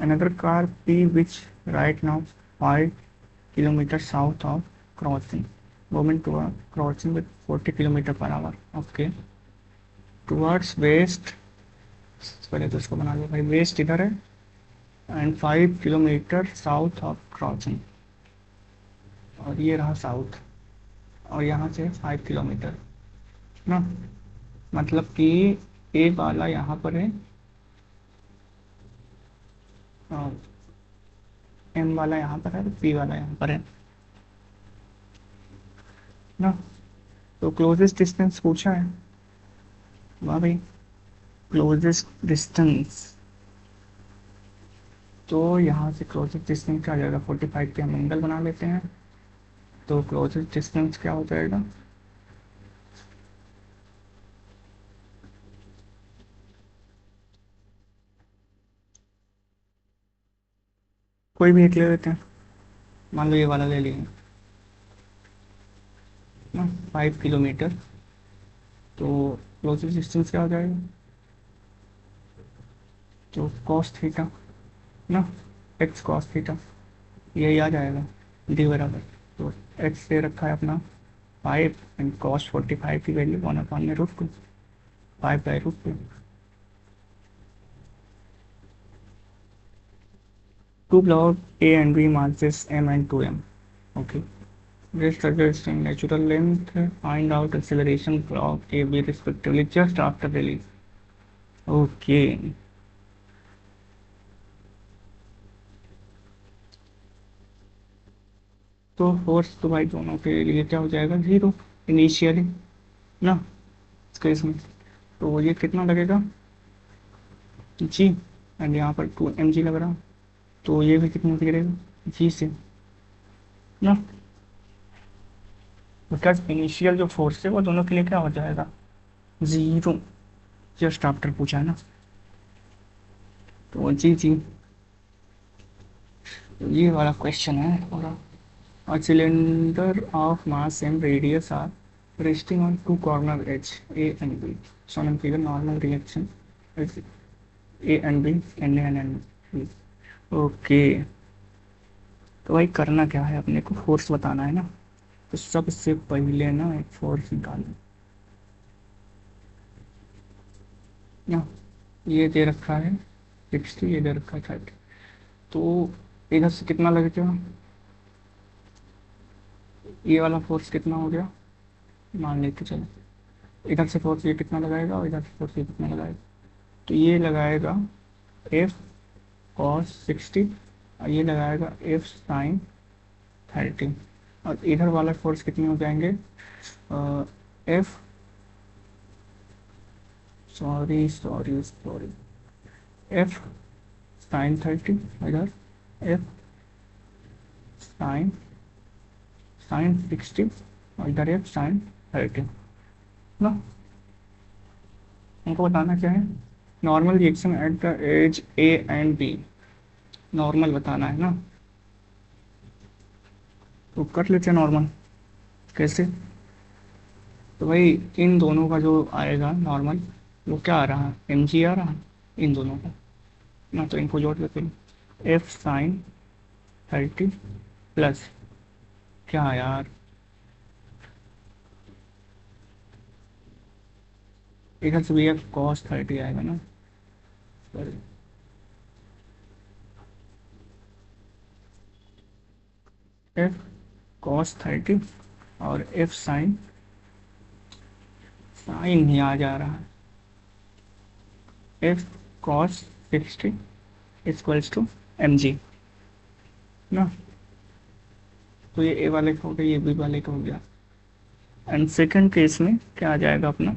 another car P which right now 5 kilometer south of crossing moving to a crossing with 40 kilometer per hour। okay towards west पहले तो इसको बना लो भाई waste इधर है and 5 kilometre south of crossing और ये रहा साउथ और यहाँ से 5 किलोमीटर ना। मतलब कि ए वाला यहाँ पर है और एम वाला यहाँ पर है पी वाला यहाँ पर है ना। तो क्लोजेस्ट डिस्टेंस पूछा है वाह भाई, क्लोजेस्ट डिस्टेंस, तो यहाँ से क्लोजेस्ट डिस्टेंस क्या आ जाएगा, 45 पे हम एंगल बना लेते हैं, तो क्लोजेस्ट डिस्टेंस क्या हो जाएगा, कोई भी एक ले लेते हैं, मान लो ये वाला ले लिए ना, 5 किलोमीटर, तो क्लोजेस्ट डिस्टेंस क्या हो जाएगा, तो कॉस थीटा ना, एक्स कॉस थीटा, यही आ जाएगा, डी बराबर, तो एक्स दे रखा है अपना 5 एंड कॉस 45 की value 1/√2, 5/√2, two block A and B masses m and 2m. Okay. This suggesting natural length. Find out acceleration block A, B respectively just after release. Okay. तो force तो भाई दोनों के लिए क्या हो जाएगा, जीरो इनिशियली ना इस केस में, तो ये कितना लगेगा जी, एंड यहाँ पर 2 mg लग रहा, तो ये भी कितना गिरेगा जी से ना, बिकॉज इनिशियल जो फोर्स है वो दोनों के लिए क्या हो जाएगा, जीरो, जस्ट आफ्टर पूछा है ना, तो जी जी, ये वाला क्वेश्चन है थोड़ा। A cylinder of mass and radius are resting on two corner edge A and B. Shown in figure, normal reaction is A and B and A and B. Okay. तो भाई करना क्या है, अपने को फोर्स बताना है ना, तो सबसे पहले ना एक फोर्स निकालना ना, ये दे रखा है 60, ये दे रखा है 30, तो इधर से कितना लगेगा, ये वाला फोर्स कितना हो गया, मान लेते चलो, इधर से फोर्स ये कितना लगाएगा और इधर से फोर्स ये कितना लगाएगा, तो ये लगाएगा एफ कॉस 60 और ये लगाएगा एफ साइन 30, और इधर वाला फोर्स कितने हो जाएंगे, F sorry sorry sorry F sine 30, इधर एफ साइन साइन 60 और इधर एफ साइन 30 ना, हमको बताना क्या है, normal reaction at the edge A and B, normal बताना है ना, तो कर लेते हैं नॉर्मल, कैसे, तो भाई इन दोनों का जो आएगा नॉर्मल वो क्या आ रहा है, एम जी आ रहा है इन दोनों का ना, तो इनको जोड़ देते हैं, एफ साइन 30 प्लस क्या यार, इधर से भी एफ कॉस 30 आएगा ना, एफ कॉस 30 और एफ साइन, साइन ही आ जा रहा है, F cos 60 equals to M G ना, तो ये ए वाले का हो गया, ये बी वाले का हो गया, एंड सेकंड केस में क्या आ जाएगा अपना,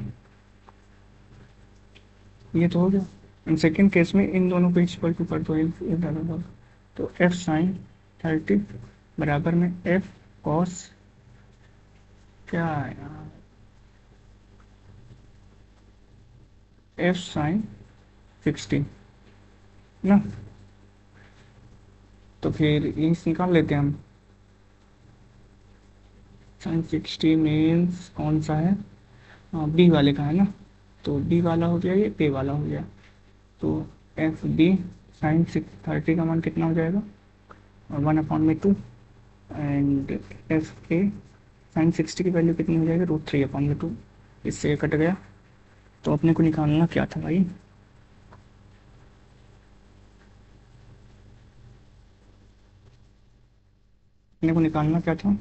ये तो हो गया, एंड सेकंड केस में इन दोनों को इक्वल टू कर दो, इधर, तो एफ साइन 30 बराबर में एफ कॉस, क्या है यार, एफ साइन 60 ना, तो फिर ये निकाल लेते हैं हम, साइन 60 मीन्स कौन सा है, बी वाले का है ना, तो बी वाला हो गया, ये पे वाला हो गया, तो एफ बी साइन 30 का मान कितना हो जाएगा, 1/2, एंड एफ ए साइन 60 की वैल्यू कितनी हो जाएगी, √3/2, इससे कट गया, तो अपने को निकालना क्या था भाई, अपने को निकालना क्या था,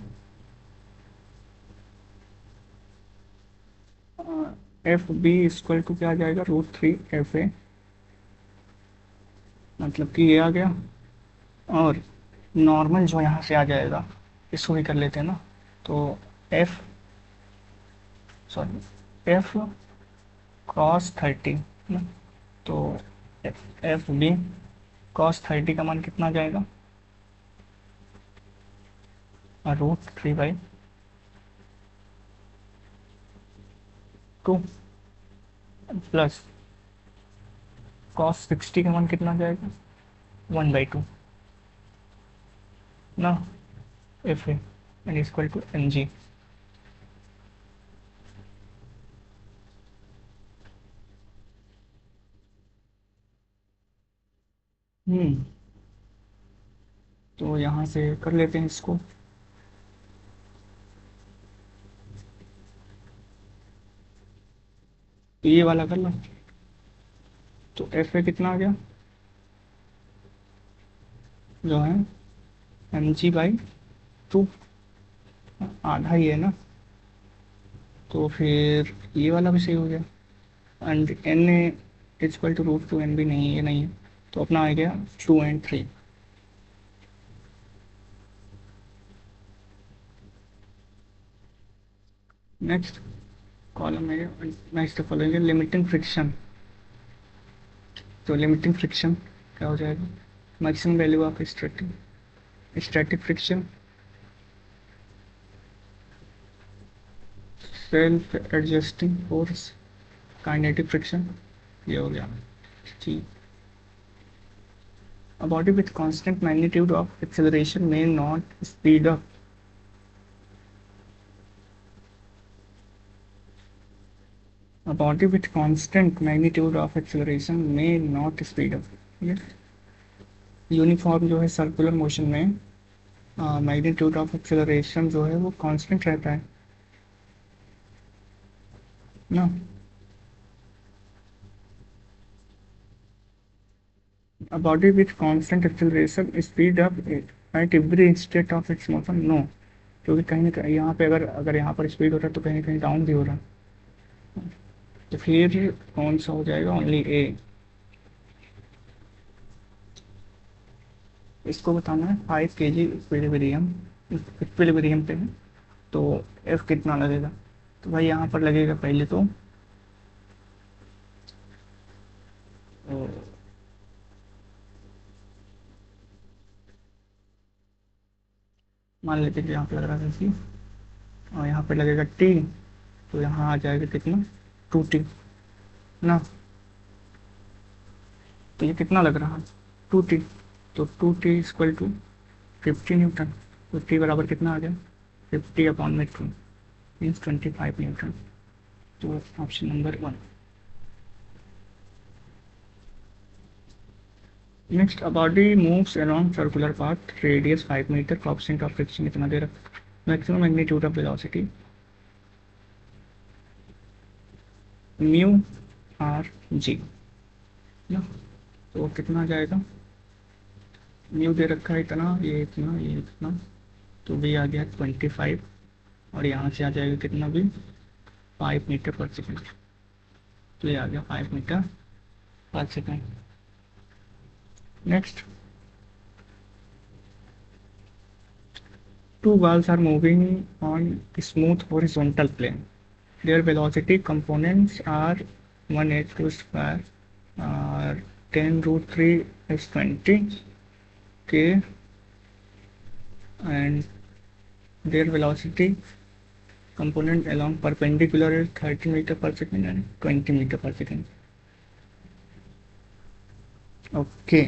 एफ बी इक्वल टू क्या आ जाएगा, √3 FA, मतलब कि ये आ गया, और नॉर्मल जो यहाँ से आ जाएगा इसको भी कर लेते हैं ना, तो एफ सॉरी एफ कॉस 30 ना, तो एफ बी कॉस 30 का मान कितना जाएगा, √3/2 प्लस कॉस 60 का मान कितना जाएगा, 1/2 ना, F A N equal to N G. तो यहाँ से कर लेते हैं इसको। ये वाला कर लो, तो एफ ए कितना आ गया, जो है mg/2, आधा ही है ना, तो फिर ये वाला भी सही हो गया। And N equal to √2 N भी नहीं है, ये नहीं है, तो अपना आ गया 2 and 3। नेक्स्ट कॉलम में नेक्स्ट फॉलोइंग लिमिटिंग फ्रिक्शन। तो लिमिटिंग फ्रिक्शन क्या हो जाएगा, maximum value of static friction, self adjusting force, kinetic friction, ये हो गया। ठीक, a body with constant magnitude of acceleration may not speed up, a body with constant magnitude of acceleration may not speed up। yes, uniform जो है circular motion में magnitude of acceleration जो है वो कांस्टेंट रहता है ना। A body with constant acceleration speed up at every state of its motion, no, क्योंकि कहीं ना कहीं यहाँ पे अगर अगर यहाँ पर स्पीड हो रहा है तो कहीं ना कहीं डाउन भी हो रहा है, तो फिर कौन सा हो जाएगा, ओनली ए। इसको बताना है 5 kg इक्विलिब्रियम पे है, तो एफ कितना लगेगा, तो भाई यहाँ पर लगेगा पहले तो मान लेते कि यहाँ पे लग रहा है सी, और यहाँ पे लगेगा टी, तो यहाँ आ जाएगा कितना, 2t ना, तो ये कितना लग रहा है, 2t, तो 2t इक्वल टू 50 न्यूटन, तो t बराबर कितना आ गया, 50/2 मीन्स 25 न्यूटन। तो option number 1। Next, a body moves along circular path, radius 5 metre, coefficient of friction इतना दे रखा, maximum magnitude of velocity mu R G ना, तो कितना आ जाएगा, म्यू दे रखा है इतना, ये इतना, ये इतना, तो भी आ गया 25, और यहाँ से आ जाएगा कितना भी 5 मीटर पर सेकेंड, तो ये आ गया 5 metre per second. Next, two balls are moving on smooth horizontal plane, their velocity components are 1h² or 10√3 is 20 k, and their velocity component along perpendicular is 30 meter per second and 20 meter per second। Okay,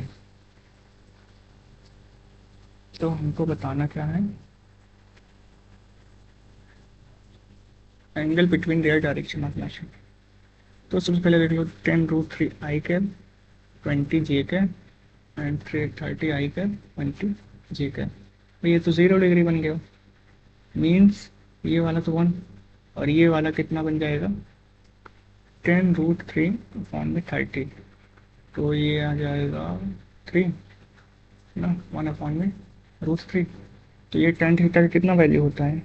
तो हमको बताना क्या है, angle between their direction of motion. तो सबसे पहले देख लो 10√3 I cap 20 J cap and 30 I cap 20 J cap. ये तो 0 डिग्री बन गया, मीन्स ये वाला तो 1, और ये वाला कितना बन जाएगा 10√3/30, तो ये आ जाएगा 3 ना, 1/√3। तो ये tan थीटा का कितना वैल्यू होता है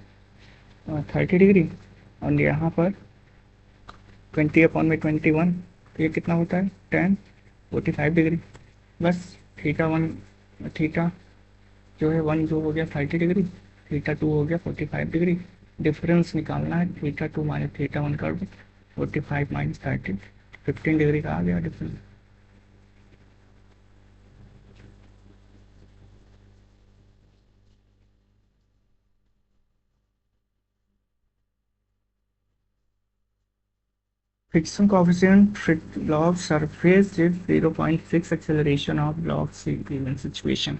30 डिग्री, और यहाँ पर 20/21, तो ये कितना होता है tan 45 डिग्री। बस थीटा जो है 1 जो हो गया 30 डिग्री, थीटा 2 हो गया 45 डिग्री, डिफरेंस निकालना है, थीटा 2 माइनस थीटा 1 कर दो, 45 माइनस 30, 15 डिग्री का आ गया difference. Friction coefficient block surface is 0.6 acceleration of block given situation.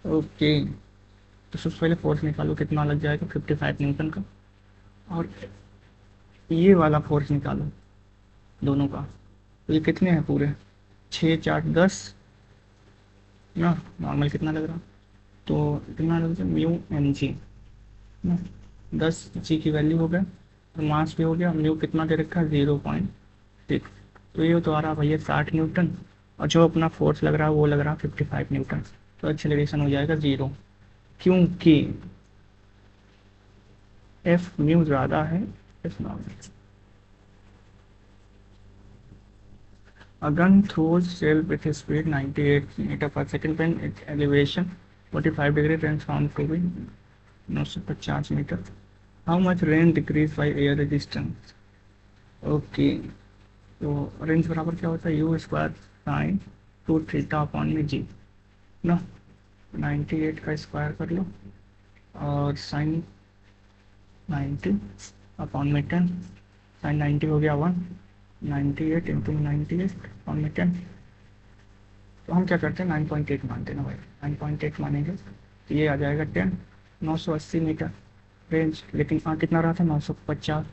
Okay, तो सबसे पहले फोर्स निकालो, कितना लग जाएगा 55 न्यूटन का, और ये वाला फोर्स निकालो दोनों का। तो ये कितने हैं पूरे, 6 4 10 ना, नॉर्मल कितना लग रहा, तो कितना लग रहा म्यू एम जी ना, 10 जी की वैल्यू हो गया, और मास भी हो गया, म्यू कितना दे रखा है 0.6, तो ये तो आ रहा भैया 60 न्यूटन, और जो अपना फोर्स लग रहा है वो लग रहा है 55 न्यूटन, तो एक्सेलरेशन हो जाएगा 0, क्योंकि एफ म्यू ज़्यादा है F normal. A gun throws shell with a speed 98 meter per second when its elevation 45 degree range found to be 950 metre. How much range decrease by air resistance? Okay, तो range बराबर क्या होता है U square sine 2 theta upon में G ना, 98 का square कर लो और साइन 90 अपॉन में 10, साइन 90 हो गया 1, 98 इंटू 98 अपॉन में 10, तो हम क्या करते हैं 9.8 मानते हैं ना भाई, 9.8 मानेंगे तो ये आ जाएगा 10, 980 मीटर रेंज, लेकिन कितना रहा था 950,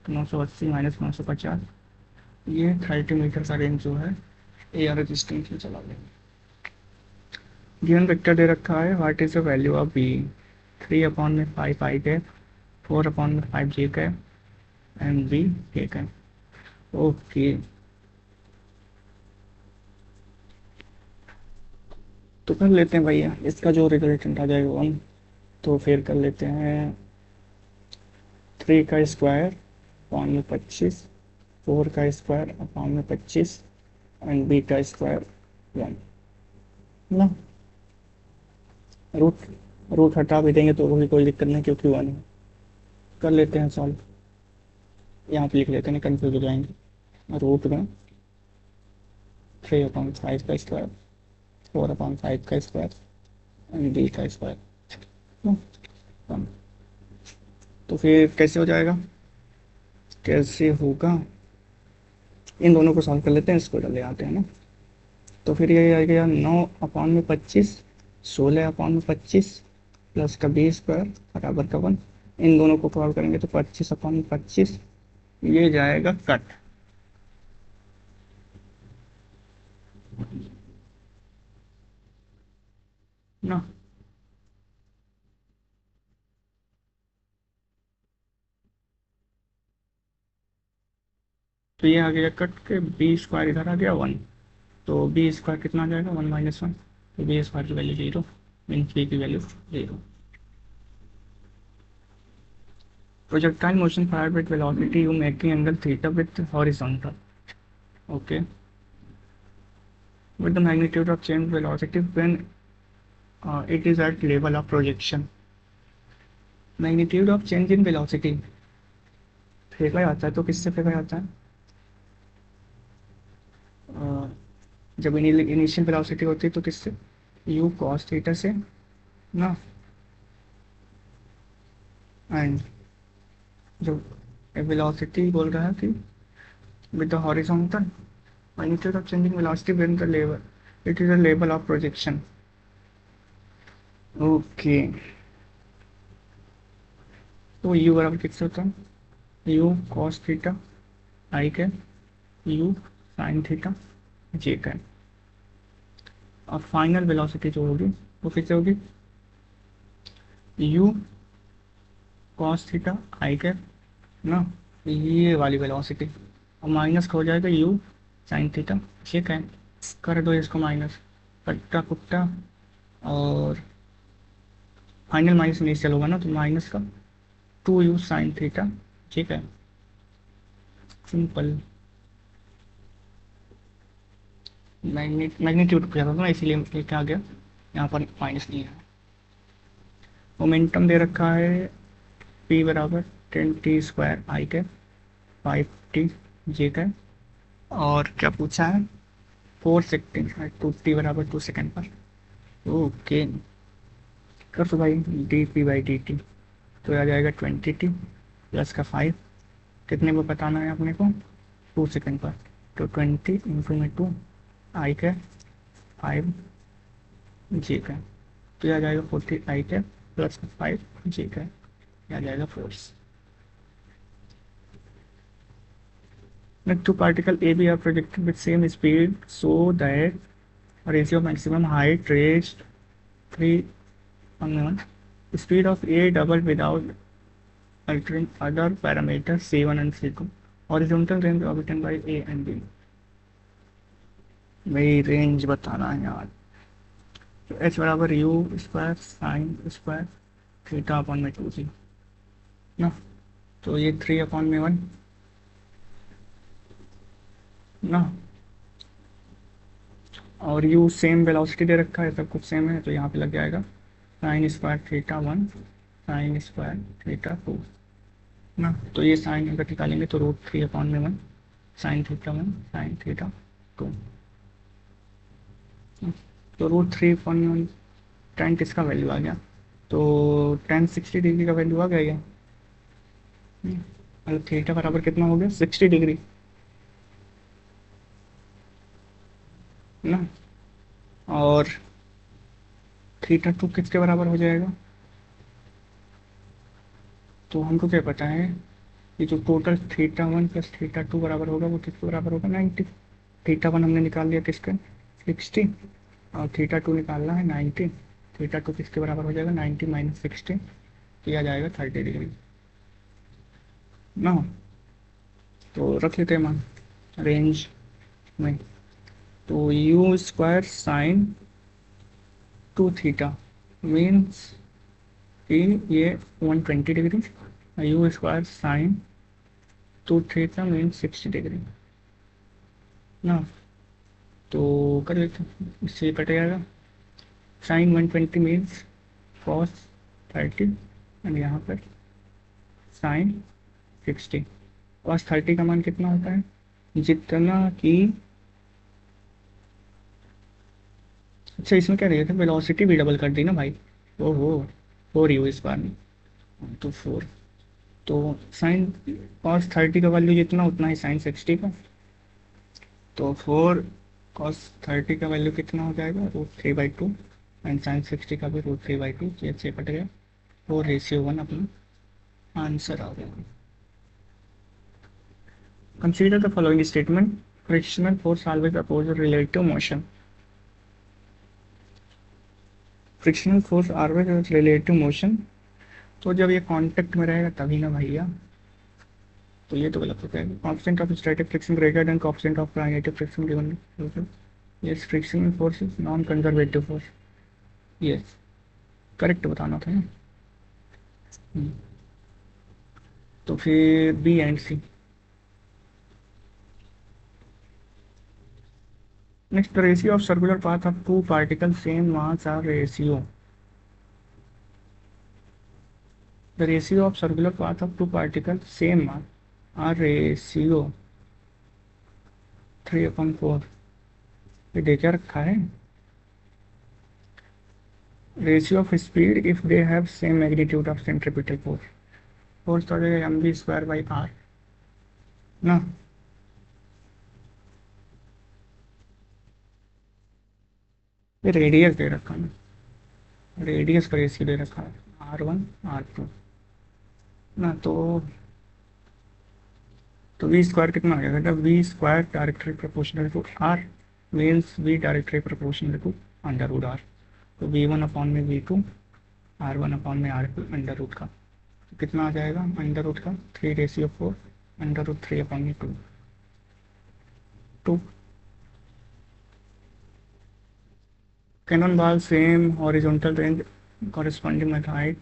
तो 980 माइनस 950, ये 30 मीटर का रेंज जो है एयर रेजिस्टेंस में चला गया। गिवन वेक्टर दे रखा है, what is the value of B, 3 upon में 5 आई कैप, 4 अपॉन में 5 J cap and B K cap. Okay, तो कर लेते हैं भैया, इसका जो रिजल्टेंट आ जाएगा 1, तो फिर कर लेते हैं 3 का स्क्वायर अपॉन में 25, 4 का स्क्वायर अपॉन में 25 एंड बी का स्क्वायर 1 ना, रूट रूट हटा भी देंगे तो भी कोई दिक्कत नहीं क्योंकि 1 है। कर लेते हैं सॉल्व, यहाँ पे लिख लेते हैं कन्फ्यूज हो जाएंगे, रूट में 3/5 का स्क्वायर, 4/5 का स्क्वायर एंड बी का स्क्वायर, तो फिर कैसे हो जाएगा, कैसे होगा, इन दोनों को सॉल्व कर लेते हैं, इसको ले आते हैं ना, तो फिर ये आ गया 9/25, 16/25 प्लस का बी स्क्वायर बराबर का 1, इन दोनों को सॉल्व करेंगे तो 25/25, ये जाएगा कट ना, तो ये आ गया कट के बी स्क्वायर इधर आ गया 1, तो बी स्क्वायर कितना आ जाएगा 1 - 1, तो बी स्क्वायर की वैल्यू 0, मीन्स बी की value 0। Projectile motion fired with velocity u making angle theta with horizontal. Okay. With the magnitude of change velocity when it is at level of projection. Magnitude of change in velocity फेंका जाता है तो किससे फेंका जाता है, जब initial velocity होती है तो किससे, u cos थीटा से ना, एंड जो वेलोसिटी बोल रहा है कि with the horizontal magnitude of changing velocity when the level it is a level of projection. Okay, तो u बराबर किससे होता है u cos थीटा आई के u sin थीटा जे का, और फाइनल वेलोसिटी जो होगी वो किससे होगी u cos थीटा आई के ना, ये वाली वेलोसिटी, और माइनस हो जाएगा u sin थीटा जे का, कर दो इसको माइनस, कट्टा कुट्टा, और फाइनल माइनस इनिशियल होगा ना, तो माइनस का 2u sin थीटा, ठीक है, सिंपल। मैग्नीट्यूड पूछा था ना इसीलिए क्या आ गया, यहाँ पर माइनस नहीं है। मोमेंटम दे रखा है p बराबर 10t² आई के 5t ये का है। और क्या पूछा है, 4 सेकेंड, 2t बराबर 2 सेकेंड पर। ओके, कर दो भाई, D P by D T. तो आ जाएगा 20t प्लस का 5, कितने को बताना है अपने को, 2 सेकेंड पर। तो 20 × 2 आई का 5 जी का, तो यह आ जाएगा 40 आई का प्लस 5 जी का, यह आ जाएगा force. Let two particles AB are projected with same speed so that ratio of maximum height reached 3 on 1. Speed of A doubled without altering other parameters C1 and C2. Horizontal range obtained by A and B. भाई range बताना है यार। तो H बराबर U square sine square theta upon में 2 जी ना, तो ये 3/1 ना, और u सेम वेलोसिटी दे रखा है, सब कुछ सेम है, तो यहाँ पे लग जाएगा sine square theta 1 sine square theta 2 ना। तो ये साइन अगर निकालेंगे तो √3/1 साइन थीटा 1 साइन थीटा 2। तो √3/1 tan किसका वैल्यू आ गया, तो tan 60 डिग्री का वैल्यू आ गया ये। मतलब थीटा बराबर कितना हो गया, 60 डिग्री ना। और थीटा 2 किसके बराबर हो जाएगा, तो हमको क्या पता है कि जो टोटल थीटा 1 प्लस थीटा 2 बराबर होगा वो किसके बराबर होगा, 90। थीटा 1 हमने निकाल लिया किसका, 60, और थीटा 2 निकालना है 90। थीटा 2 किसके बराबर हो जाएगा, 90 - 60, तो यह आ जाएगा 30 डिग्री ना। तो रख लेते हैं मान रेंज में, तो you square sine 2 theta means कि ये 120 degree, you square sine 2 theta means 60 degree ना। तो कर लेते हैं, इससे कट जाएगा, साइन 120 मीन्स कॉस 30 एंड यहाँ पर साइन 60। कॉस 30 का मान कितना होता है, जितना कि, अच्छा इसमें क्या दिया था, वेलोसिटी भी डबल कर दी ना भाई। ओहो, 4u इस बार में, तो 4, तो साइन कॉस 30 का वैल्यू जितना उतना ही साइन 60 का, तो 4 कॉस 30 का वैल्यू कितना हो जाएगा, √3/2 एंड साइन 60 का भी √3/2, ये से कट गया, 4:1 अपना आंसर आ गया। Consider the following statement, frictional force always oppose relative motion. Frictional force always relative motion, तो जब ये कांटेक्ट में रहेगा तभी ना भैया, तो ये तो गलत हो जाएगा। Constant of static friction greater than constant of kinetic friction given, yes frictional force is non conservative force, yes correct बताना था ना। हम्म, तो फिर B and C. Next, the ratio of circular path of two particle same mass are ratio. The ratio of circular path of two particle same mass are ratio 3/4। ये दे क्या रखा है, ratio of speed if they have same magnitude of centripetal force. Force तो आ जाएगा mv²/r ना। ये radius दे रखा है, रेडियस का रेशियो दे रखा है r1 r2 ना। तो वी स्क्वायर कितना आ जाएगा, v² directly proportional to r means v directly proportional to √r। तो v1/में v2, r1/में r2 अंडर रूट का, तो कितना आ जाएगा अंडर रूट का 3/4 √3/2 2। Cannon ball same horizontal range corresponding with height,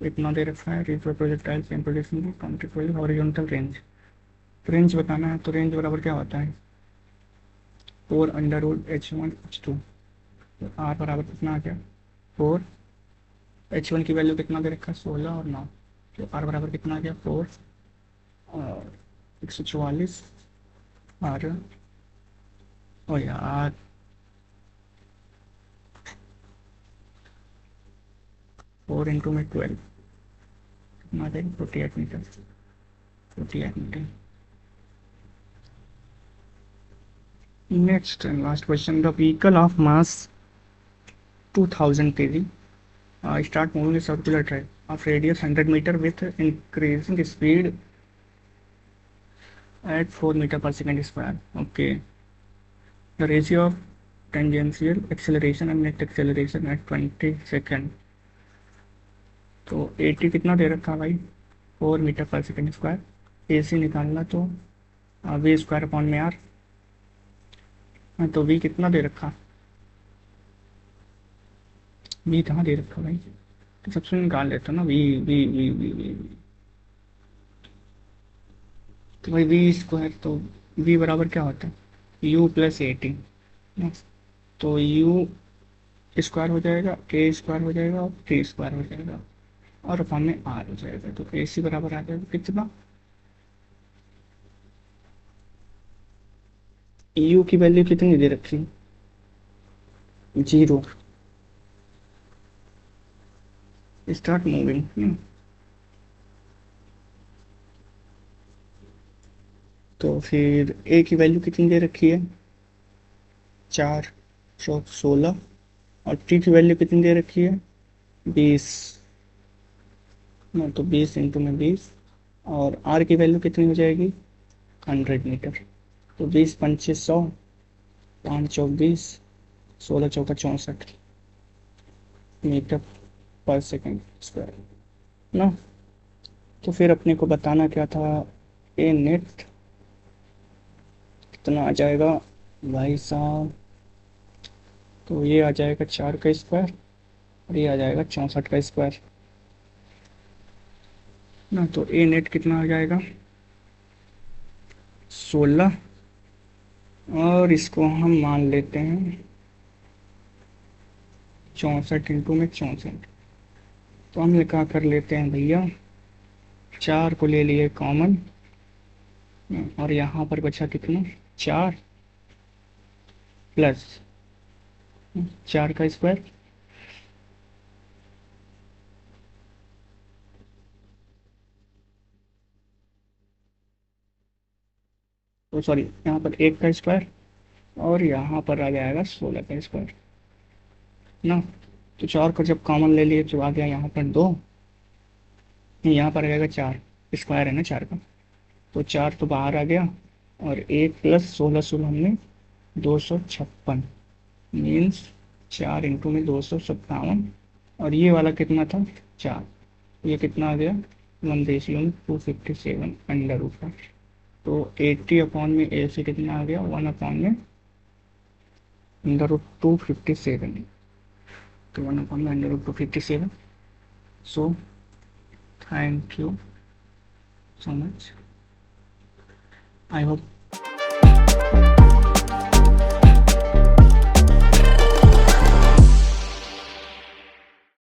इतना दे रखा है, रीच प्रोजेक्टाइल सेम प्रोजेक्शन की हॉरिजॉन्टल रेंज। रेंज बताना है, तो रेंज बराबर क्या होता है, 4√h1h2। तो r बराबर कितना आ गया 4, h1 की वैल्यू कितना दे रखा है 16 और 9, तो r बराबर कितना आ गया 4 और 144 और ओ यार 4 में 12 कितना आ जाएगा 48 metre 48 metre. Next and last question, the vehicle of mass 2000 kg start moving a circular track of radius 100 meter with increasing speed at 4 meter per second square. Okay. The ratio of tangential acceleration and net acceleration at 20 second. तो 80 कितना दे रखा भाई 4 metre per second square. ए सी निकालना तो we square upon में are. हाँ तो we कितना दे रखा, वी कहाँ दे रखा भाई, तो सबसे निकाल लेता ना V V V V V V. तो भाई वी स्क्वायर तो वी बराबर क्या होता है यू प्लस 80। तो यू स्क्वायर हो जाएगा ए स्क्वायर हो जाएगा और टी स्क्वायर हो जाएगा और अपॉन में आर हो जाएगा। तो ए सी बराबर आ जाएगा कितना, यू की वैल्यू कितनी दे रखी 0। Start moving. तो फिर ए की वैल्यू कितनी दे रखी है 416 और टी की वैल्यू कितनी दे रखी है 20 ना। तो 20 इंटू में 20 और आर की वैल्यू कितनी हो जाएगी 100 मीटर। तो 20 पंचे 100 5 चौक 20 16 चौका 64 मीटर पर सेकेंड स्क्वायर ना। तो फिर अपने को बताना क्या था ए नेट कितना आ जाएगा भाई साहब। तो ये आ जाएगा 4 का स्क्वायर और ये आ जाएगा 64 का स्क्वायर ना। तो ए नेट कितना आ जाएगा 16 और इसको हम मान लेते हैं 64 इंटू में 64। तो हम क्या कर लेते हैं भैया 4 को ले लिए कॉमन और यहाँ पर बचा कितना 4 प्लस 4 का स्क्वायर तो सॉरी यहाँ पर 1 का स्क्वायर और यहाँ पर आ जाएगा 16 का स्क्वायर ना। तो 4 को जब कॉमन ले लिए तो आ गया यहाँ पर 2, यहाँ पर आ जाएगा 4 स्क्वायर है ना 4 का। तो 4 तो बाहर आ गया और 1 प्लस 16 16 हमने 256 मीन्स 4 इंटू में 257 और ये वाला कितना था 4। ये कितना आ गया 1/257 अंडर रूट का। तो 80 अपॉन में ए से कितना आ गया 1 अपॉन में अंडर रूट 257। तो 1 अपॉन में under root 257। So thank you so much. I hope